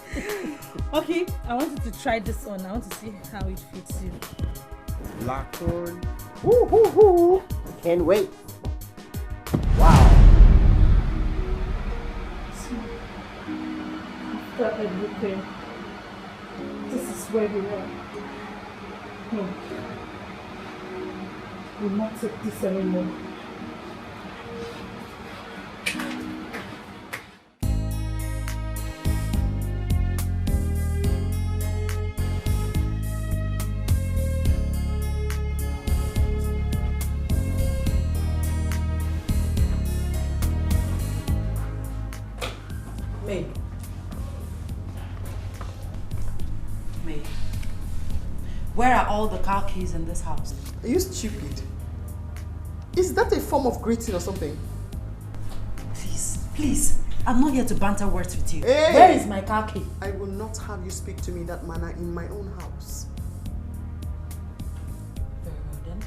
Okay, I wanted to try this on. I want to see how it fits you. Black one. Woo hoo hoo. Can't wait. Wow. After everything, this is where we are. We'll not take this anymore. May. Where are all the car keys in this house? Are you stupid? Is that a form of greeting or something? Please. I'm not here to banter words with you. Hey! Where is my car key? I will not have you speak to me in that manner in my own house. Very well then.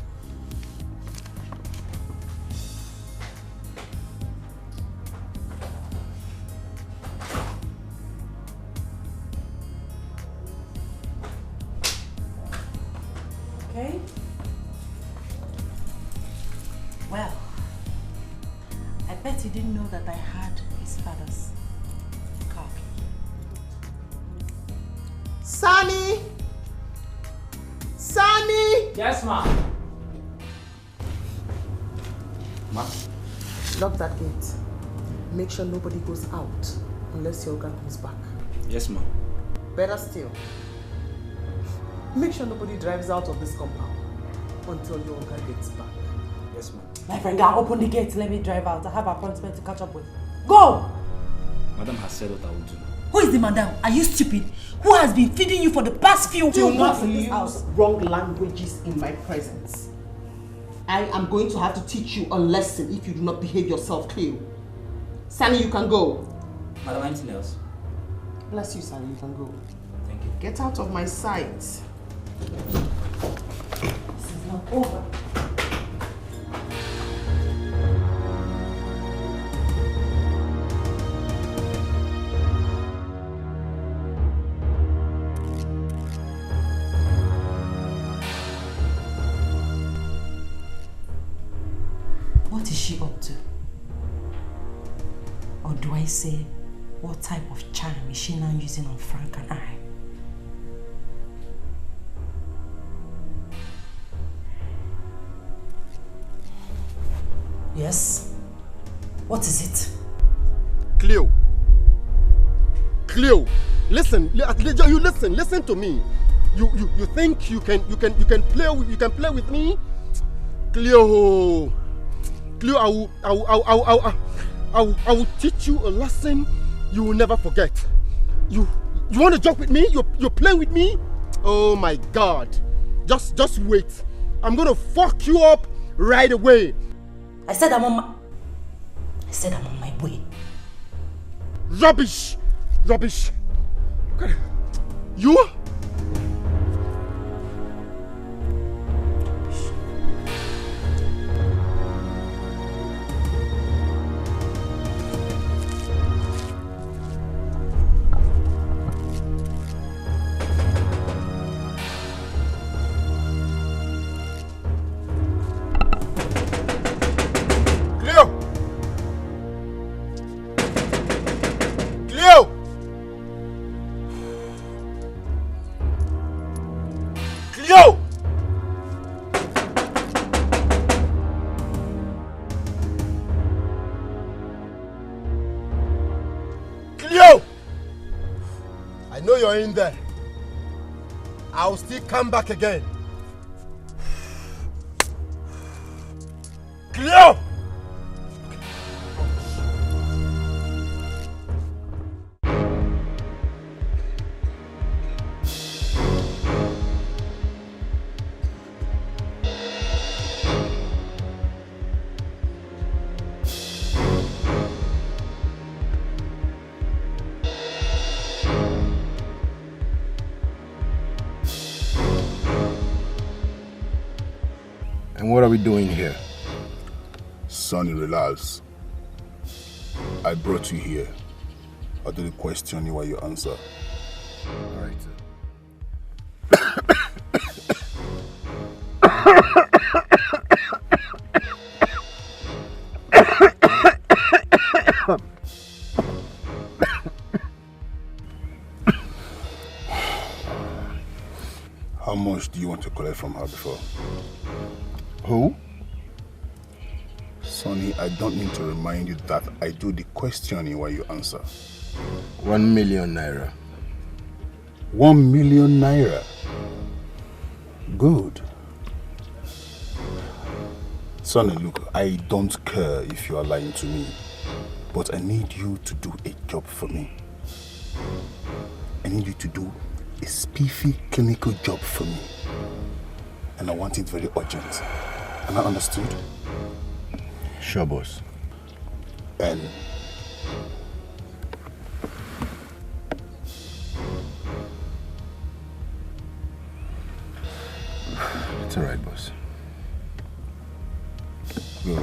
Okay. Well, I bet you didn't know that I had his father's car key. Sunny! Sunny! Yes, ma. Ma? Lock that gate. Make sure nobody goes out unless your girl comes back. Yes, ma. Better still, make sure nobody drives out of this compound until your girl gets back. Yes, ma. My friend, girl, open the gate. Let me drive out. I have an appointment to catch up with. Go! Madam has said what I will do. Who is the madam? Are you stupid? Who has been feeding you for the past few Do months not in this use house? wrong languages in my presence. I am going to have to teach you a lesson if you do not behave yourself, Cleo. Sunny, you can go. Madam, anything else? Bless you, Sunny, you can go. Thank you. Get out of my sight. This is not over. What is she up to? Or do I say, what type of charm is she now using on Frank and I? Yes? What is it? Cleo. Cleo, listen. You listen to me. You think you can play with me? Cleo, I will teach you a lesson you will never forget. You want to joke with me? You're playing with me? Oh my God! Just wait. I'm gonna fuck you up right away. I said I'm on my way. Rubbish! You? You're in there. I'll still come back again. Cleo! And what are we doing here? Sonny, relax. I brought you here. I didn't question you while you answer. All right. How much do you want to collect from her before? Who? Sonny, I don't need to remind you that I do the questioning while you answer. 1 million naira. 1 million naira? Good. Sonny, look, I don't care if you are lying to me, but I need you to do a job for me. I need you to do a spiffy clinical job for me. And I want it very urgent. Am I understood? Sure, boss. And it's alright, boss. good.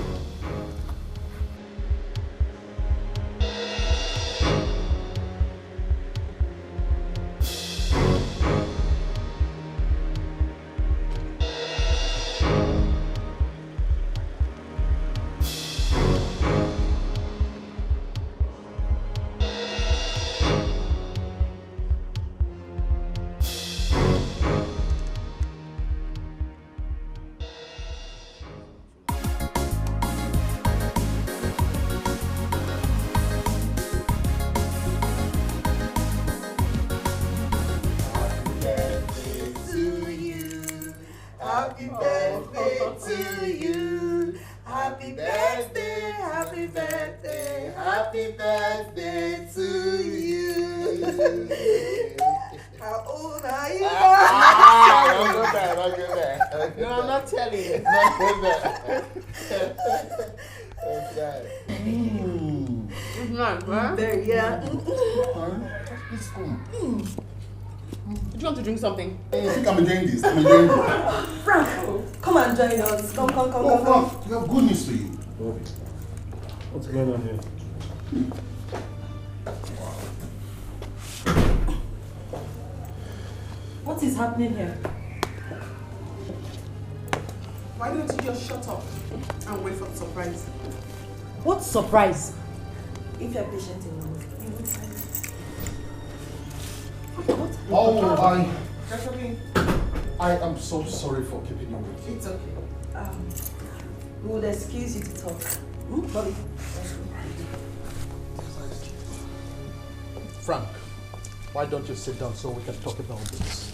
Happy birthday to you. Happy birthday, happy birthday, happy birthday to you. How old are you? Don't go there, don't go there. No, I'm not telling you. Don't go there. Okay. It's not, right? There, yeah. It's cool. Do you want to drink something? I think I'm enjoying this. I'm enjoying this. Frank, come and join us. Come. We have good news for you. What's going on here? What is happening here? Why don't you just shut up and wait for the surprise? What surprise? If you're patient enough, you will find it. I am so sorry for keeping you waiting. It's okay. We would excuse you to talk. Bobby. Frank, why don't you sit down so we can talk about this?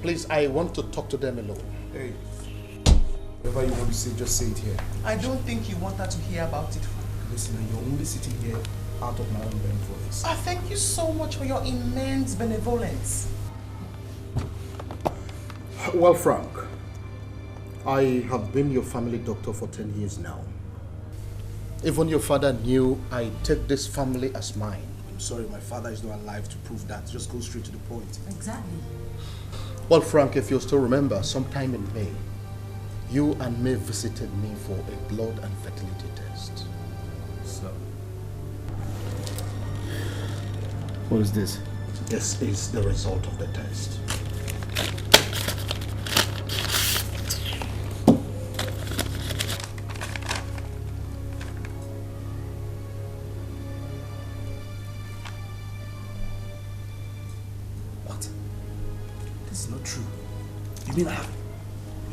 Please, I want to talk to them alone. Hey, whatever you want to say, just say it here. I don't think you want her to hear about it. Listen, you're only sitting here out of my own benevolence. I thank you so much for your immense benevolence. Well, Frank, I have been your family doctor for 10 years now. Even your father knew I take this family as mine. I'm sorry, my father is not alive to prove that. Just go straight to the point. Exactly. Well, Frank, if you still remember, sometime in May, you and May visited me for a blood and fertility test. So, what is this? This is the result of the test. What? This is not true. You mean I have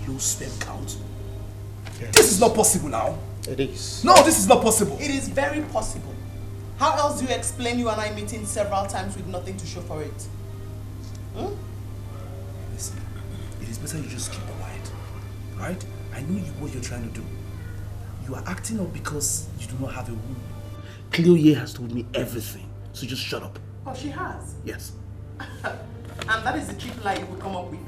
low sperm count? Yes. This is not possible now. It is. No, this is not possible. It is very possible. How else do you explain you and I meeting several times with nothing to show for it? Listen, it is better you just keep quiet, right? I know what you're trying to do. You are acting up because you do not have a womb. Chloe has told me everything, so just shut up. Oh, she has? Yes. And that is the cheap lie you would come up with.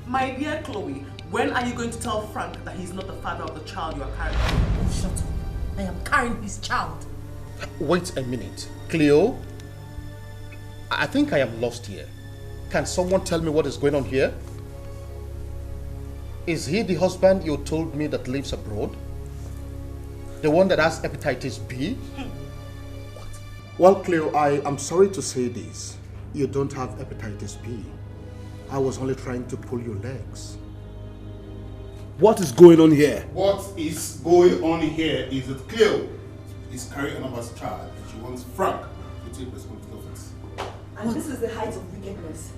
My dear Chloe, when are you going to tell Frank that he's not the father of the child you are carrying? Oh, shut up. I am carrying his child. Wait a minute. Cleo? I think I am lost here. Can someone tell me what is going on here? Is he the husband you told me that lives abroad? The one that has hepatitis B? What? Well, Cleo, I am sorry to say this. You don't have hepatitis B. I was only trying to pull your legs. What is going on here? What is going on here is that Cleo is carrying another child and she wants Frank to take responsibility of it. And this is the height of wickedness.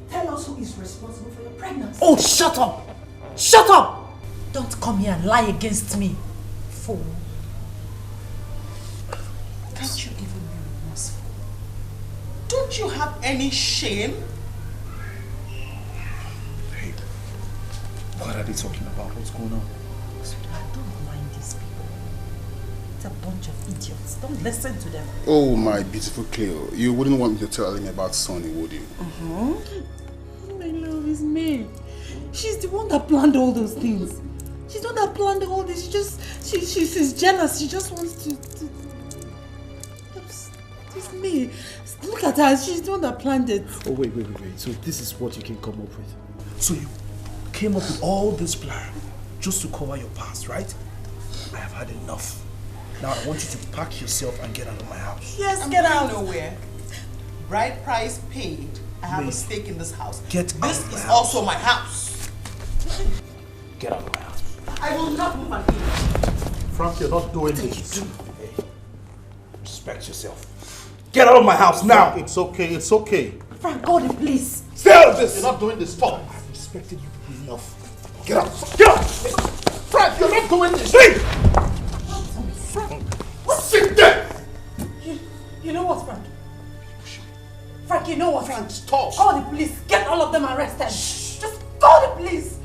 Tell us who is responsible for your pregnancy. Oh, shut up! Shut up! Don't come here and lie against me, fool. Can't you even be remorseful? Don't you have any shame? Hey, what are they talking about? What's going on? I don't mind these people. It's a bunch of idiots. Just don't listen to them. Oh, my beautiful Cleo. You wouldn't want me to tell him about Sonny, would you? My love is me. She's the one that planned all those things. She's the one that planned all this. She's jealous. She just wants to. It's me. Look at her. She's the one that planned it. Oh, wait. So this is what you can come up with. So you came up with all this plan just to cover your past, right? I have had enough. Now I want you to pack yourself and get out of my house. Yes, get out. Nowhere. Bride price paid. I have a stake in this house. Get out This of my is house. also my house. Get out of my house. I will not move an inch. Frank, you're not doing this. Hey, respect yourself. Get out of my house now! It's okay. Frank, God, please. Stay out of this! You're not doing this. Stop. I've respected you people enough. Get out! Get out! Frank, you're not doing this. Leave! What? Sit there! You know what, Frank? Frank, you know what? Frank, stop. Call the police. Get all of them arrested. Just call the police.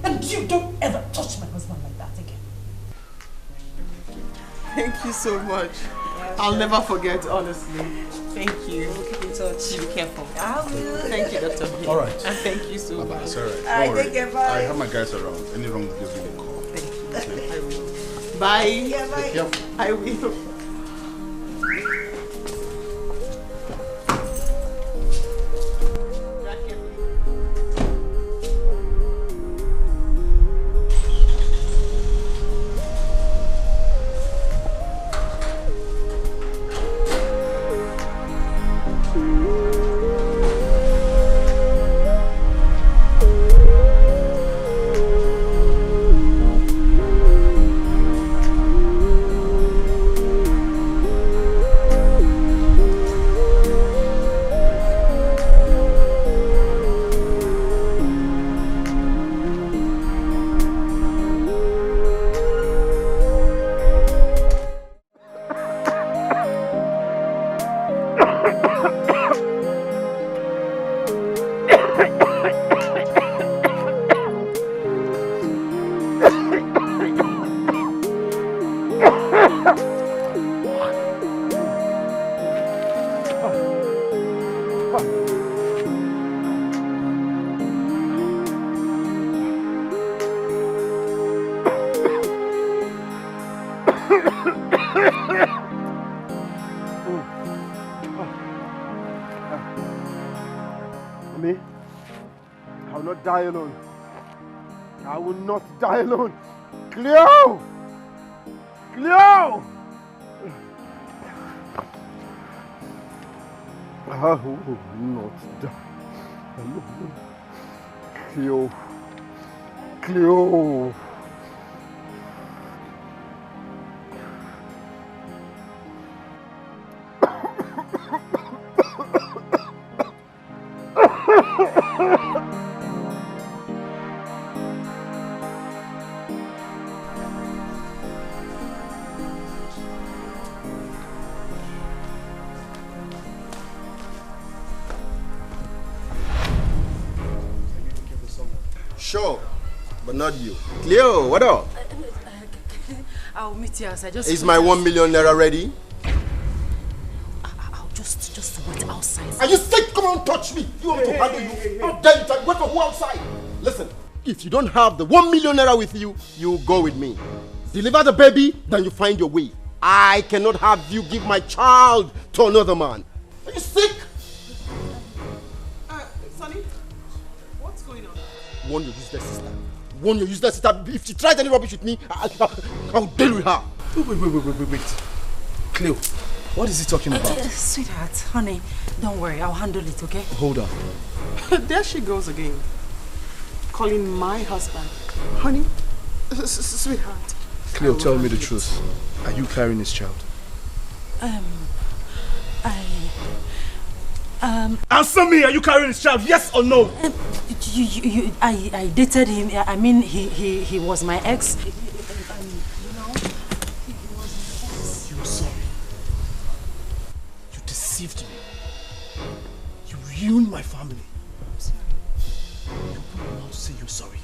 And you don't ever touch my husband like that again. Thank you so much. I'll never forget, honestly. Thank you. We'll keep in touch. Be careful. I will. Thank you, Dr. B. All right. And thank you so much. It's all right. Alright, Don't worry. take care, bye. I have my guys around. Any wrong, just give me a call. Thank you. I will. Bye. Yeah, bye. Be careful. I will. Me, I will not die alone. I will not die alone. Cleo! Cleo! I will not die alone. Cleo. Cleo. Sure, but not you. Cleo, what up? I'll meet you outside. Just Is my 1 million naira ready? I'll just wait outside. Are you sick? Come on, touch me. You want me to handle you? How dare you wait for who outside? Listen, if you don't have the 1 million naira with you, you go with me. Deliver the baby, then you find your way. I cannot have you give my child to another man. Are you sick? Sonny, what's going on? Warn your useless sister. Warn your useless sister. If she tries any rubbish with me, I'll deal with her. Wait. Cleo, what is he talking about? Sweetheart, honey, don't worry. I'll handle it, okay? Hold on. There she goes again. Calling my husband. Honey, sweetheart. Cleo, tell me the truth. Are you carrying this child? Answer me! Are you carrying this child? Yes or no? I dated him. I mean, he was my ex. You're sorry. You deceived me. You ruined my family. I'm sorry. You put me out to say you're sorry.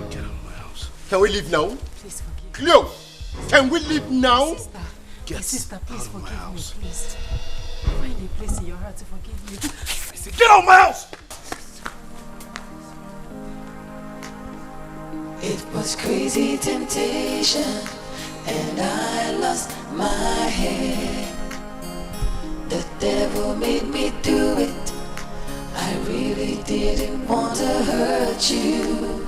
Get out of my house. Can we leave now? Please forgive Cleo, can we leave now? Sister, please forgive me, please. Find a place in your heart to forgive me. Get out of my house! It was crazy temptation, and I lost my head. The devil made me do it. I really didn't want to hurt you.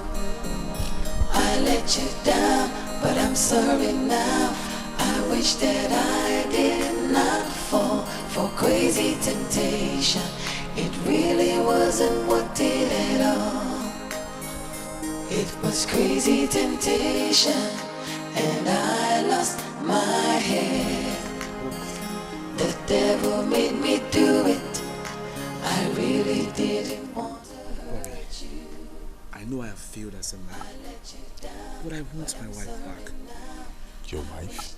I let you down, but I'm sorry now. I wish that I did not fall for crazy temptation. It really wasn't worth it at all. It was crazy temptation, and I lost my head. The devil made me do it. I really didn't want to hurt you. I know I have failed as a man, but I want my wife back. Your wife?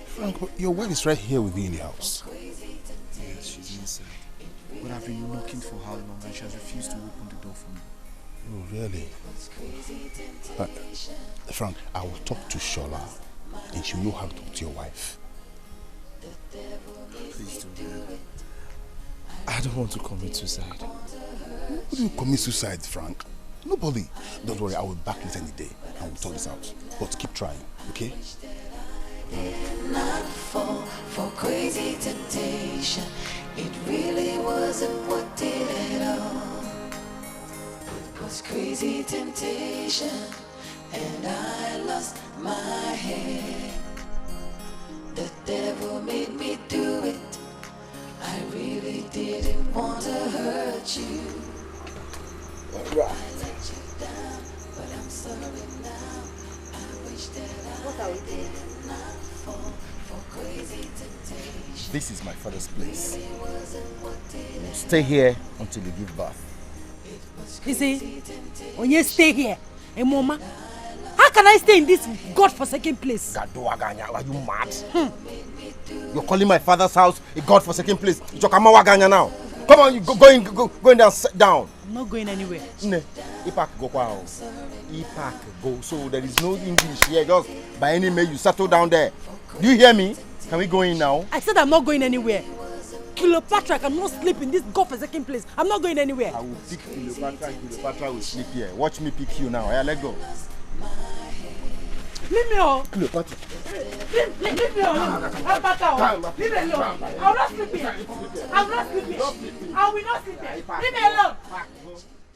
Frank, your wife is right here with you in the house. Yes, she's inside. But I've been knocking for how long and she has refused to open the door for me. Oh, really? Frank, I will talk to Shola and she will know how to talk to your wife. Please do, man. I don't want to commit suicide. Who do you commit suicide, Frank? Nobody. Don't worry, I will back later in the day and we'll talk this out. But keep trying, okay? Not fall for crazy temptation. It really wasn't worth it at all. It was crazy temptation, and I lost my head. The devil made me do it. I really didn't want to hurt you. I let you down, but I'm sorry now. I wish that I did not fall for crazy temptation. This is my father's place. We'll stay here until you give birth. You see, when you stay here, hey mama, how can I stay in this godforsaken place? Are you mad? You're calling my father's house a godforsaken place? Waganya now. Come on, you go in there and sit down. I'm not going anywhere. Ipak go kwao. Ipak go. So there is no English here. Just by any means, you settle down there. Do you hear me? Can we go in now? I said I'm not going anywhere. Cleopatra cannot sleep in this godforsaken place. I'm not going anywhere. I will pick Cleopatra and Cleopatra will sleep here. Watch me pick you now. Yeah, let go. Leave me alone. Cleopatra. Leave me alone. I'm back out. Leave me alone. I will not sleep here. I will not sleep here. I will not sleep here. Leave me alone.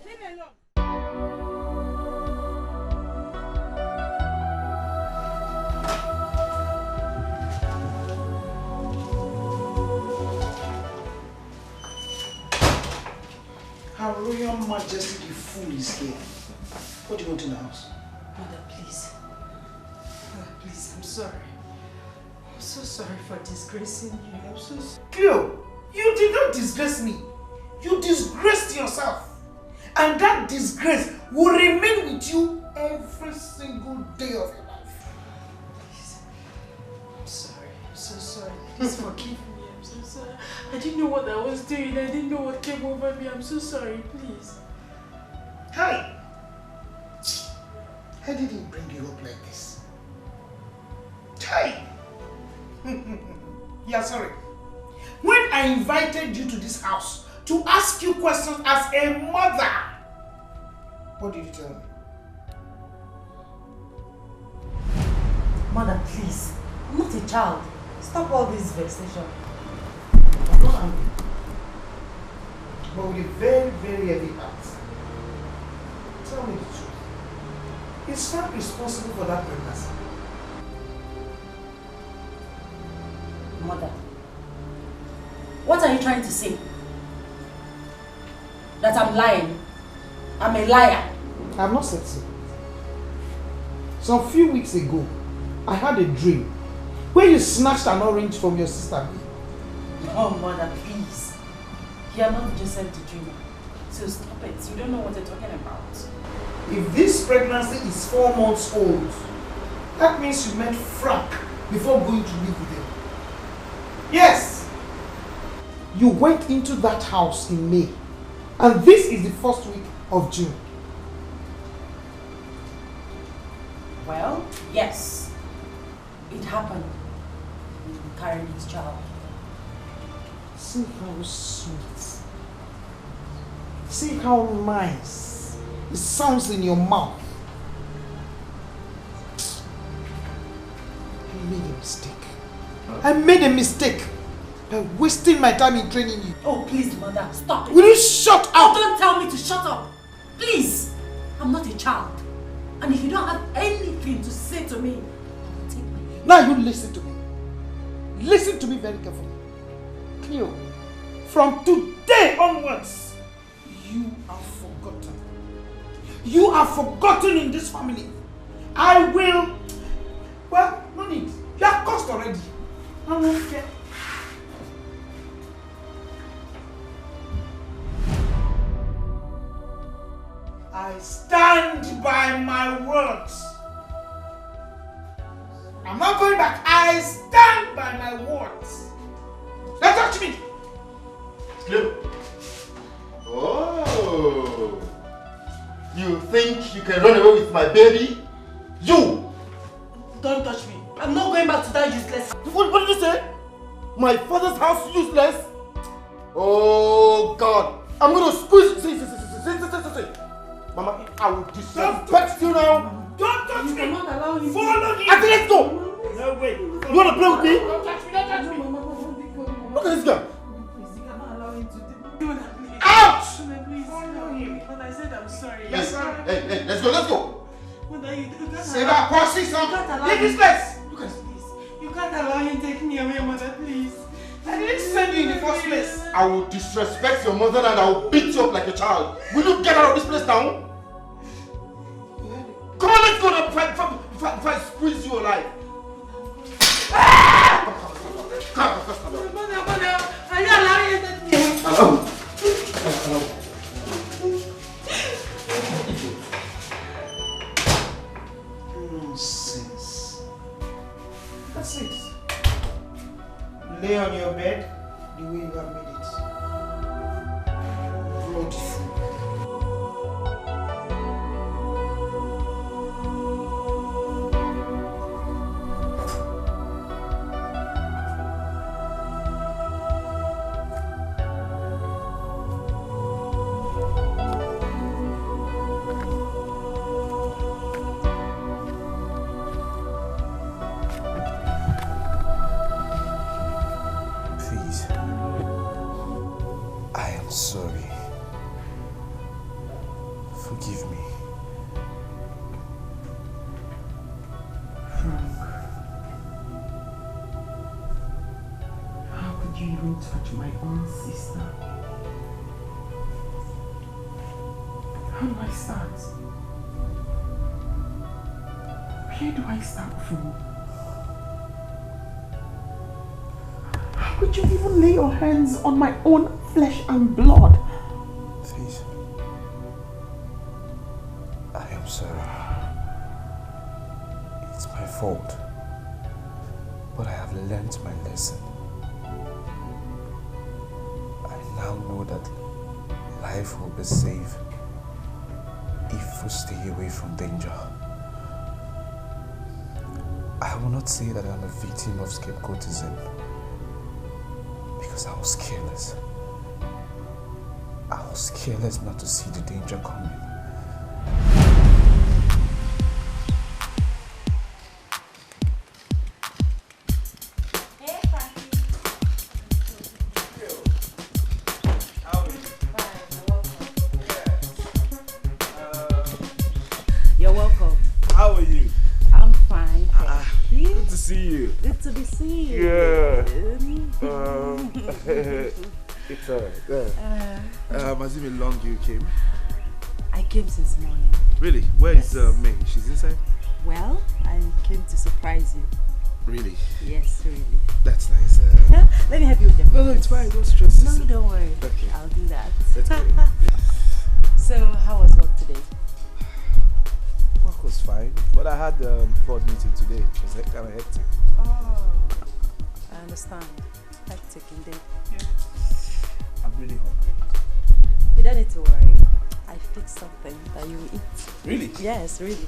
Leave me alone. Her Royal Majesty the Fool is here. What do you want in the house? Mother, please. Mother, please, I'm sorry. I'm so sorry for disgracing you. I'm so sorry. Cleo, you did not disgrace me. You disgraced yourself. And that disgrace will remain with you every single day of your life. Please. I'm sorry. I'm so sorry. Please forgive me. I'm so sorry. I didn't know what I was doing. I didn't know what came over me. I'm so sorry. Please. Hey! I didn't bring you up like this. Hey! Yeah, sorry. When I invited you to this house to ask you questions as a mother, what did you tell me? Mother, please. I'm not a child. Stop all this vexation. I'm not angry. But with a very, very heavy heart. Tell me the truth. Is Frank responsible for that pregnancy? Mother, what are you trying to say? That I'm lying? I'm a liar? I have not said so. Some few weeks ago, I had a dream where you snatched an orange from your sister. Oh, Mother, please. You are not Joseph the dreamer. So stop it. You don't know what you're talking about. If this pregnancy is 4 months old, that means you met Frank before going to live with him. Yes! You went into that house in May, and this is the first week of June. Well, yes. It happened. He carried his child. See how sweet. See how nice it sounds in your mouth. I made a mistake. I made a mistake by wasting my time in training you. Oh, please, mother, stop it. Will you shut up? Oh, don't tell me to shut up. Please. I'm not a child. And if you don't have anything to say to me, I'll take my leave. Now you listen to me. Listen to me very carefully. Cleo, from today onwards, you are forgotten. You are forgotten in this family. I will... Well, no need. You are cursed already. I won't care. I stand by my words. I'm not going back. I stand by my words. Don't touch me. Cleo. Oh. You think you can run away with my baby? You! Don't touch me. I'm not going back to that useless. What did you say? My father's house useless? Oh God. I'm gonna squeeze. See. Mama, I will disrespect you now. Don't touch me. Not allow him. Follow me. I think let's go. No way. You wanna play with me? Don't touch me. Don't touch me. Look at this guy. Please, you cannot allow him to do that. Please. Ouch! Please, follow him. But I said I'm sorry. Yes. Hey, let's go. Mother, you can't Say that, Kwasi, son. Leave this place. Look at this. You can't allow him to take me away, mother, please. I didn't send you in the first place. I will disrespect your mother and I will beat you up like a child. Will you get out of this place now? Come on, let's go now before I squeeze you alive. Mother, are you allowing him to take me away? Nonsense. That's it. Lay on your bed the way you have made it. Bloody fool. Sorry. Forgive me. Frank, how could you even touch my own sister? How do I start? Where do I start from? How could you even lay your hands on my own flesh and blood? Please. I am sorry. It's my fault. But I have learned my lesson. I now know that life will be safe if we stay away from danger. I will not say that I'm a victim of scapegoatism because I was careless. I was careless not to see the danger coming. Hey, Frankie. How are you? You're welcome. How are you? I'm fine, thank you. Good to see you. Good to be seen. Yeah. It's alright. Has it been long you came? I came since morning. Really? Where is May? She's inside? Well, I came to surprise you. Really? Yes, really. That's nice. Let me help you with them. No, it's fine. Don't stress. No, don't worry. Okay. I'll do that. That's great. So, how was work today? Work was fine, but I had a board meeting today. It was kind of hectic. Oh, I understand. Hectic indeed. Yeah. I'm really hungry. You don't need to worry. I fixed something that you will eat. Really? Yes, really.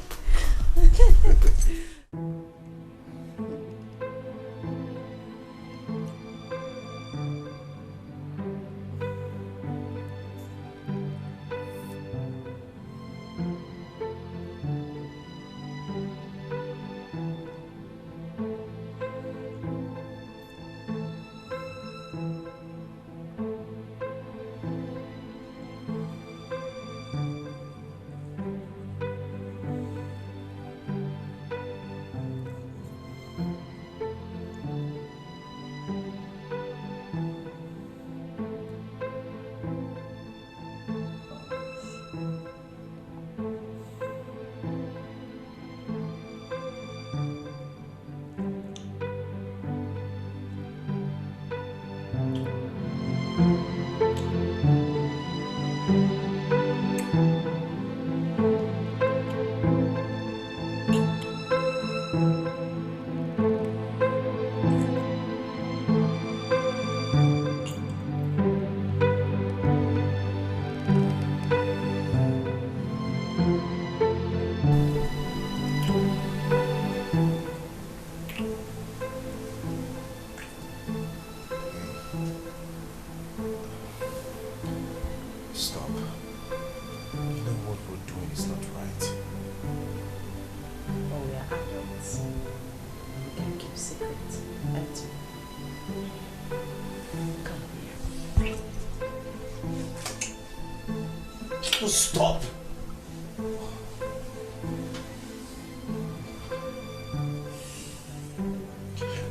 Stop!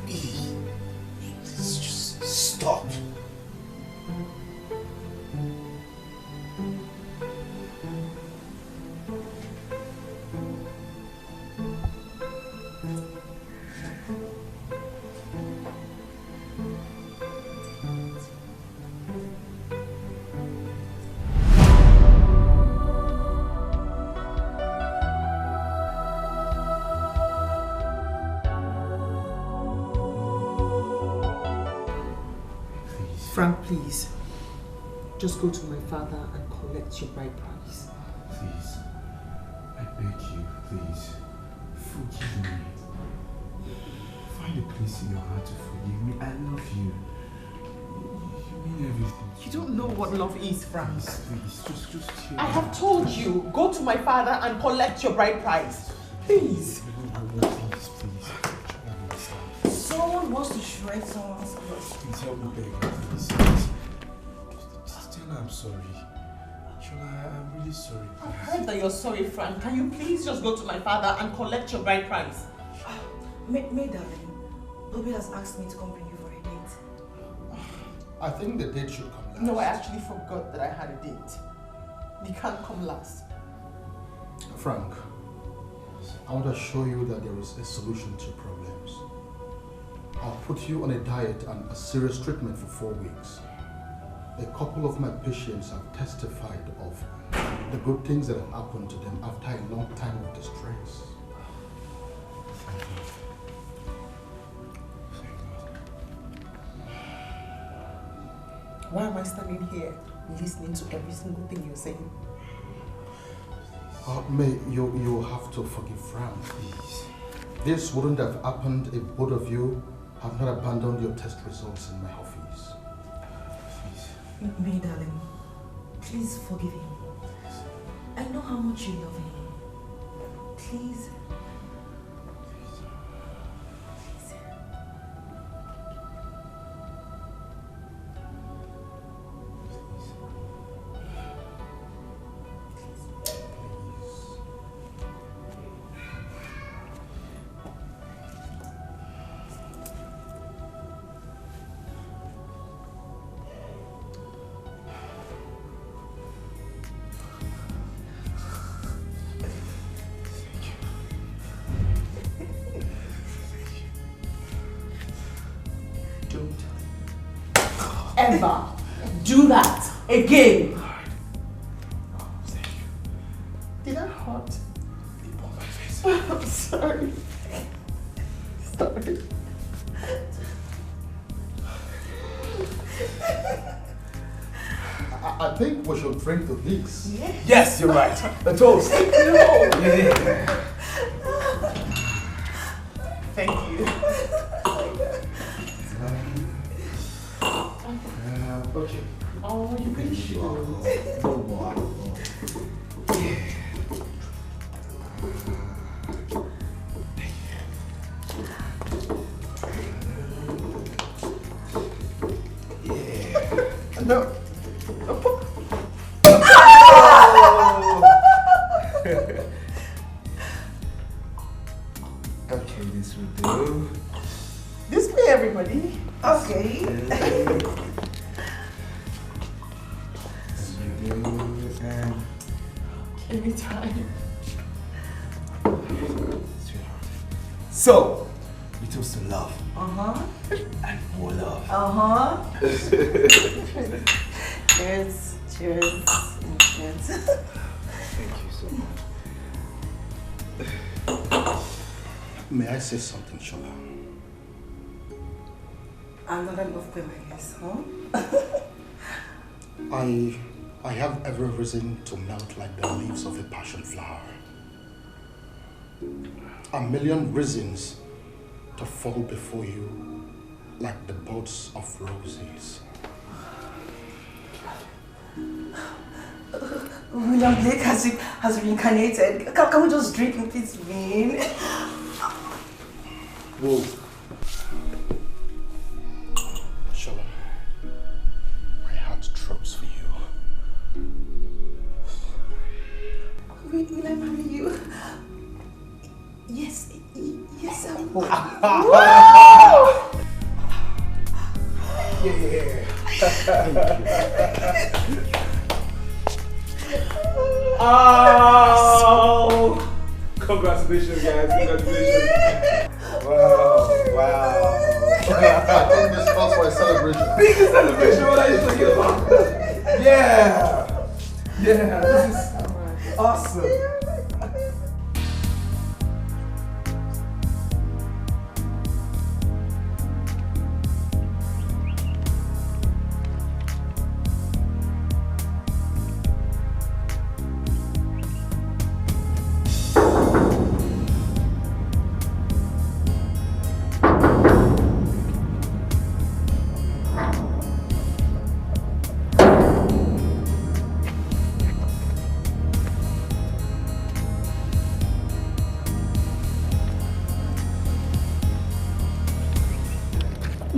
Please, just stop. Frank, please. Just go to my father and collect your bride price. Please. I beg you, please. Forgive me. Find a place in your heart to forgive me. I love you. You mean everything. You don't know what love is, Frank. Please, just hear I have told you, go to my father and collect your bride price. Please. Please. Someone wants to shred someone's clothes. Please help me beg. Please. Just tell her I'm sorry. Shola, I'm really sorry. I've heard that you're sorry, Frank. Can you please just go to my father and collect your bride price? May darling, Bobby has asked me to come bring you for a date. I think the date should come last. No, I actually forgot that I had a date. You can't come last. Frank, I want to show you that there is a solution to problems. I'll put you on a diet and a serious treatment for 4 weeks. A couple of my patients have testified of the good things that have happened to them after a long time of distress. Thank you. Why am I standing here listening to every single thing you're saying? May, you have to forgive Frank, please. This wouldn't have happened if both of you have not abandoned your test results in my office. May darling, please forgive him. I know how much you love him. Please. Ever do that again. Did I hurt? I'm sorry. Sorry. I think we should drink to this. Yes, you're right. A toast. No. Yeah. No. Okay, this will do. Display, everybody. Okay. This will do. And anytime. So, we toast to love. Uh-huh. And more love. Uh-huh. Cheers. Cheers. Cheers. Thank you so much. May I say something, Shola? Another love poem, I guess, huh? I have every reason to melt like the leaves of a passion flower. A million reasons to fall before you like the buds of roses. William Blake has reincarnated. Can we just drink in peace, Vin? Whoa. Shola, my heart throbs for you. Will I marry you? Yes, yes, I will. Oh! Congratulations, guys. Congratulations. Wow. I think this calls for a celebration. Biggest celebration, what are you talking about? Yeah. Yeah, this is awesome.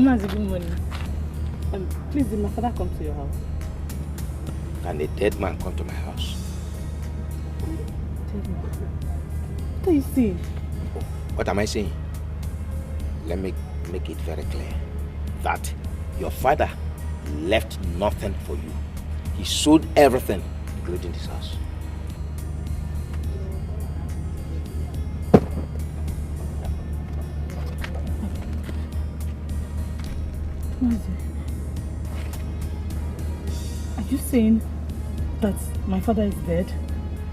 Good morning. Please, did my father come to your house? Can a dead man come to my house? Dead man? What are you saying? What am I saying? Let me make it very clear that your father left nothing for you. He sold everything, including this house. Are you saying that my father is dead?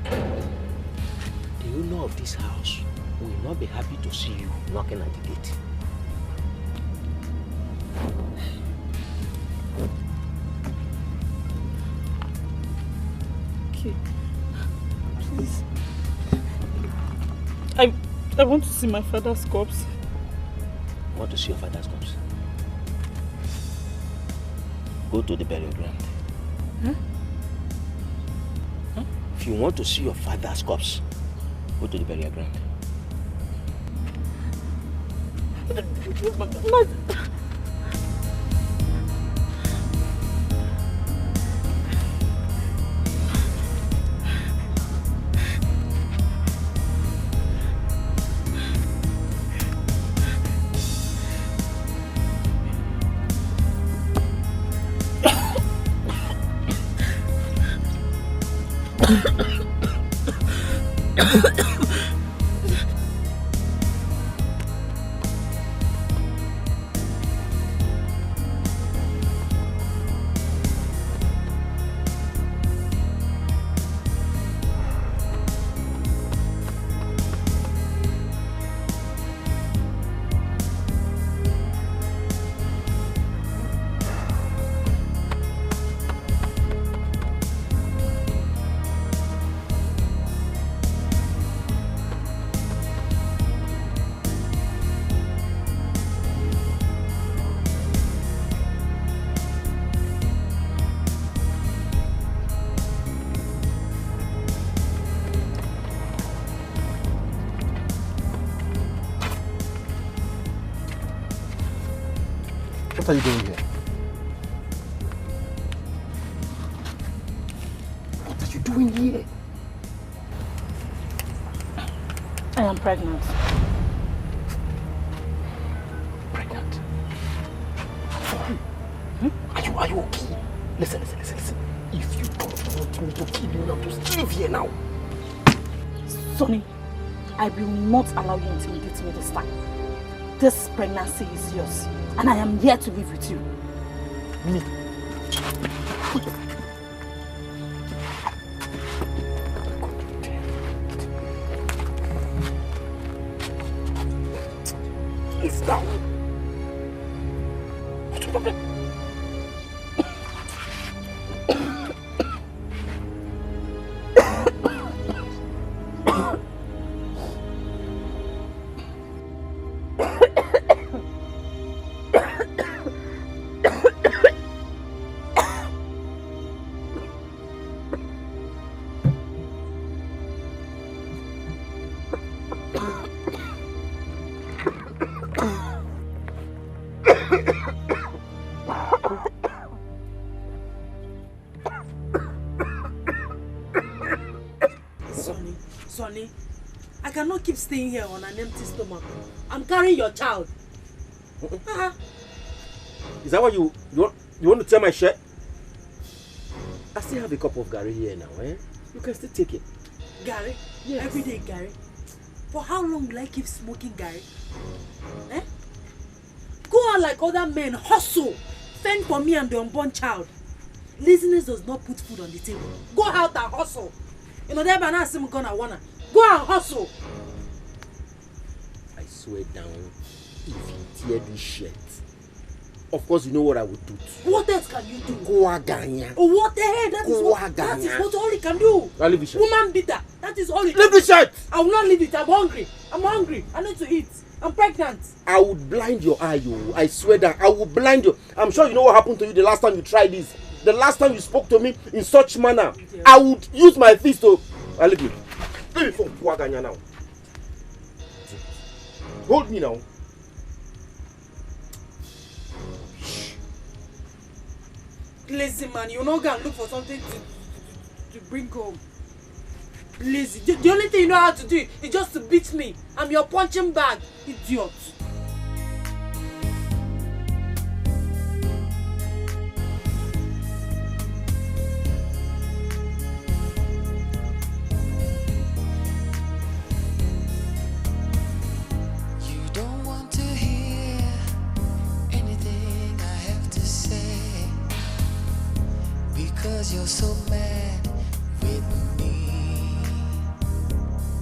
The owner of this house will not be happy to see you knocking at the gate. Okay. Please. I want to see my father's corpse. You want to see your father's corpse? Go to the burial ground. Huh? Huh? If you want to see your father's corpse, go to the burial ground. What are you doing here? doing here? I am pregnant. Pregnant? For who? Are you okay? Listen. If you don't want me to kill you now, just leave here now. Sonny, I will not allow you to intimidate me this time. This pregnancy is yours, and I am here to live with you. Me? It's down. What's the problem? Sonny, I cannot keep staying here on an empty stomach. I'm carrying your child. Is that what you want to tear my shirt? I still have a cup of Gary here now, eh? You can still take it. Gary? Yes. Every day Gary? For how long will I keep smoking Gary? Eh? Go on like other men, hustle, fend for me and the unborn child. Laziness does not put food on the table. Go out and hustle. You know that banana sim gonna wanna. Go and hustle. I swear down, if you tear this shirt, of course you know what I would do. What else can you do? Go aganya. Oh, what the hell? That is what all he can do. I'll leave the shirt. Woman beater. That is all he can do. Leave the shirt. I will not leave it. I'm hungry. I need to eat. I'm pregnant. I would blind your eye, you. I swear that I will blind you. I'm sure you know what happened to you the last time you tried this. The last time you spoke to me in such manner, I would use my fist to... I'll leave you. Leave me for Puaganya now. Hold me now. Lazy man, you're not gonna look for something to bring home. Lazy. The only thing you know how to do is just to beat me. I'm your punching bag, idiot. You're so mad with me.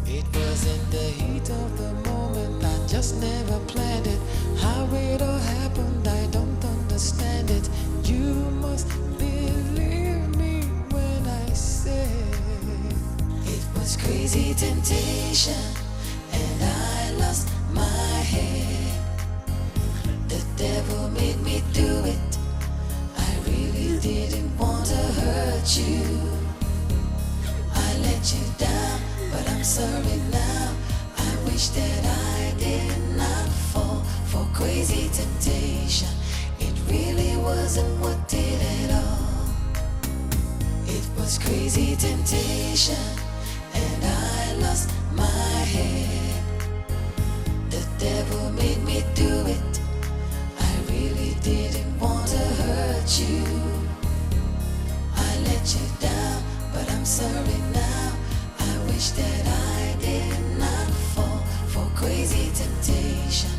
It was in the heat of the moment. I just never planned it. How it all happened, I don't understand it. You must believe me when I say it was crazy temptation, and I lost my head. The devil made me do it. Didn't want to hurt you. I let you down, but I'm sorry now. I wish that I did not fall for crazy temptation. It really wasn't what did it all. It was crazy temptation, and I lost my head. The devil made me do it. I really didn't want to hurt you. Let you down, but I'm sorry now. I wish that I did not fall for crazy temptation.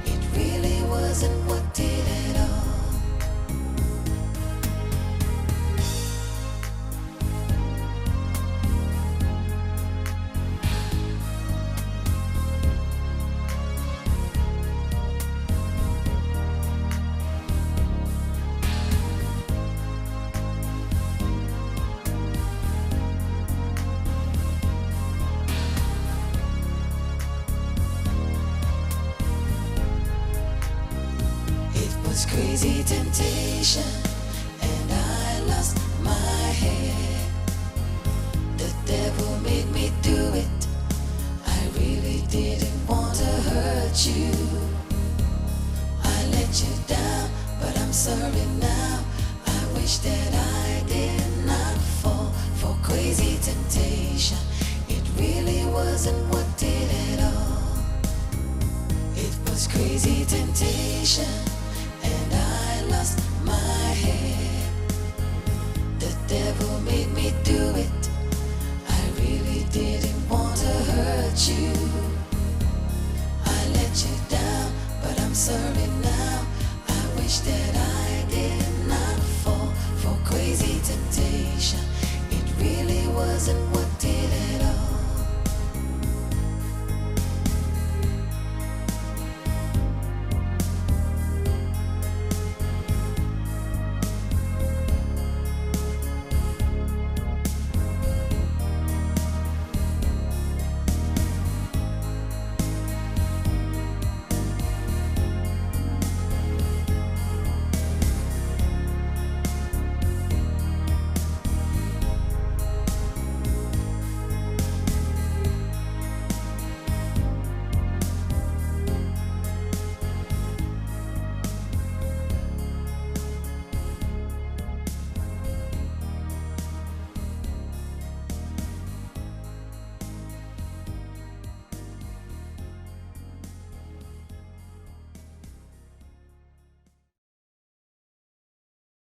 It really wasn't what did it all. Crazy temptation, and I lost my head. The devil made me do it. I really didn't want to hurt you. I let you down, but I'm sorry now. I wish that I did not fall for crazy temptation. wasn't what did it all. It was crazy temptation.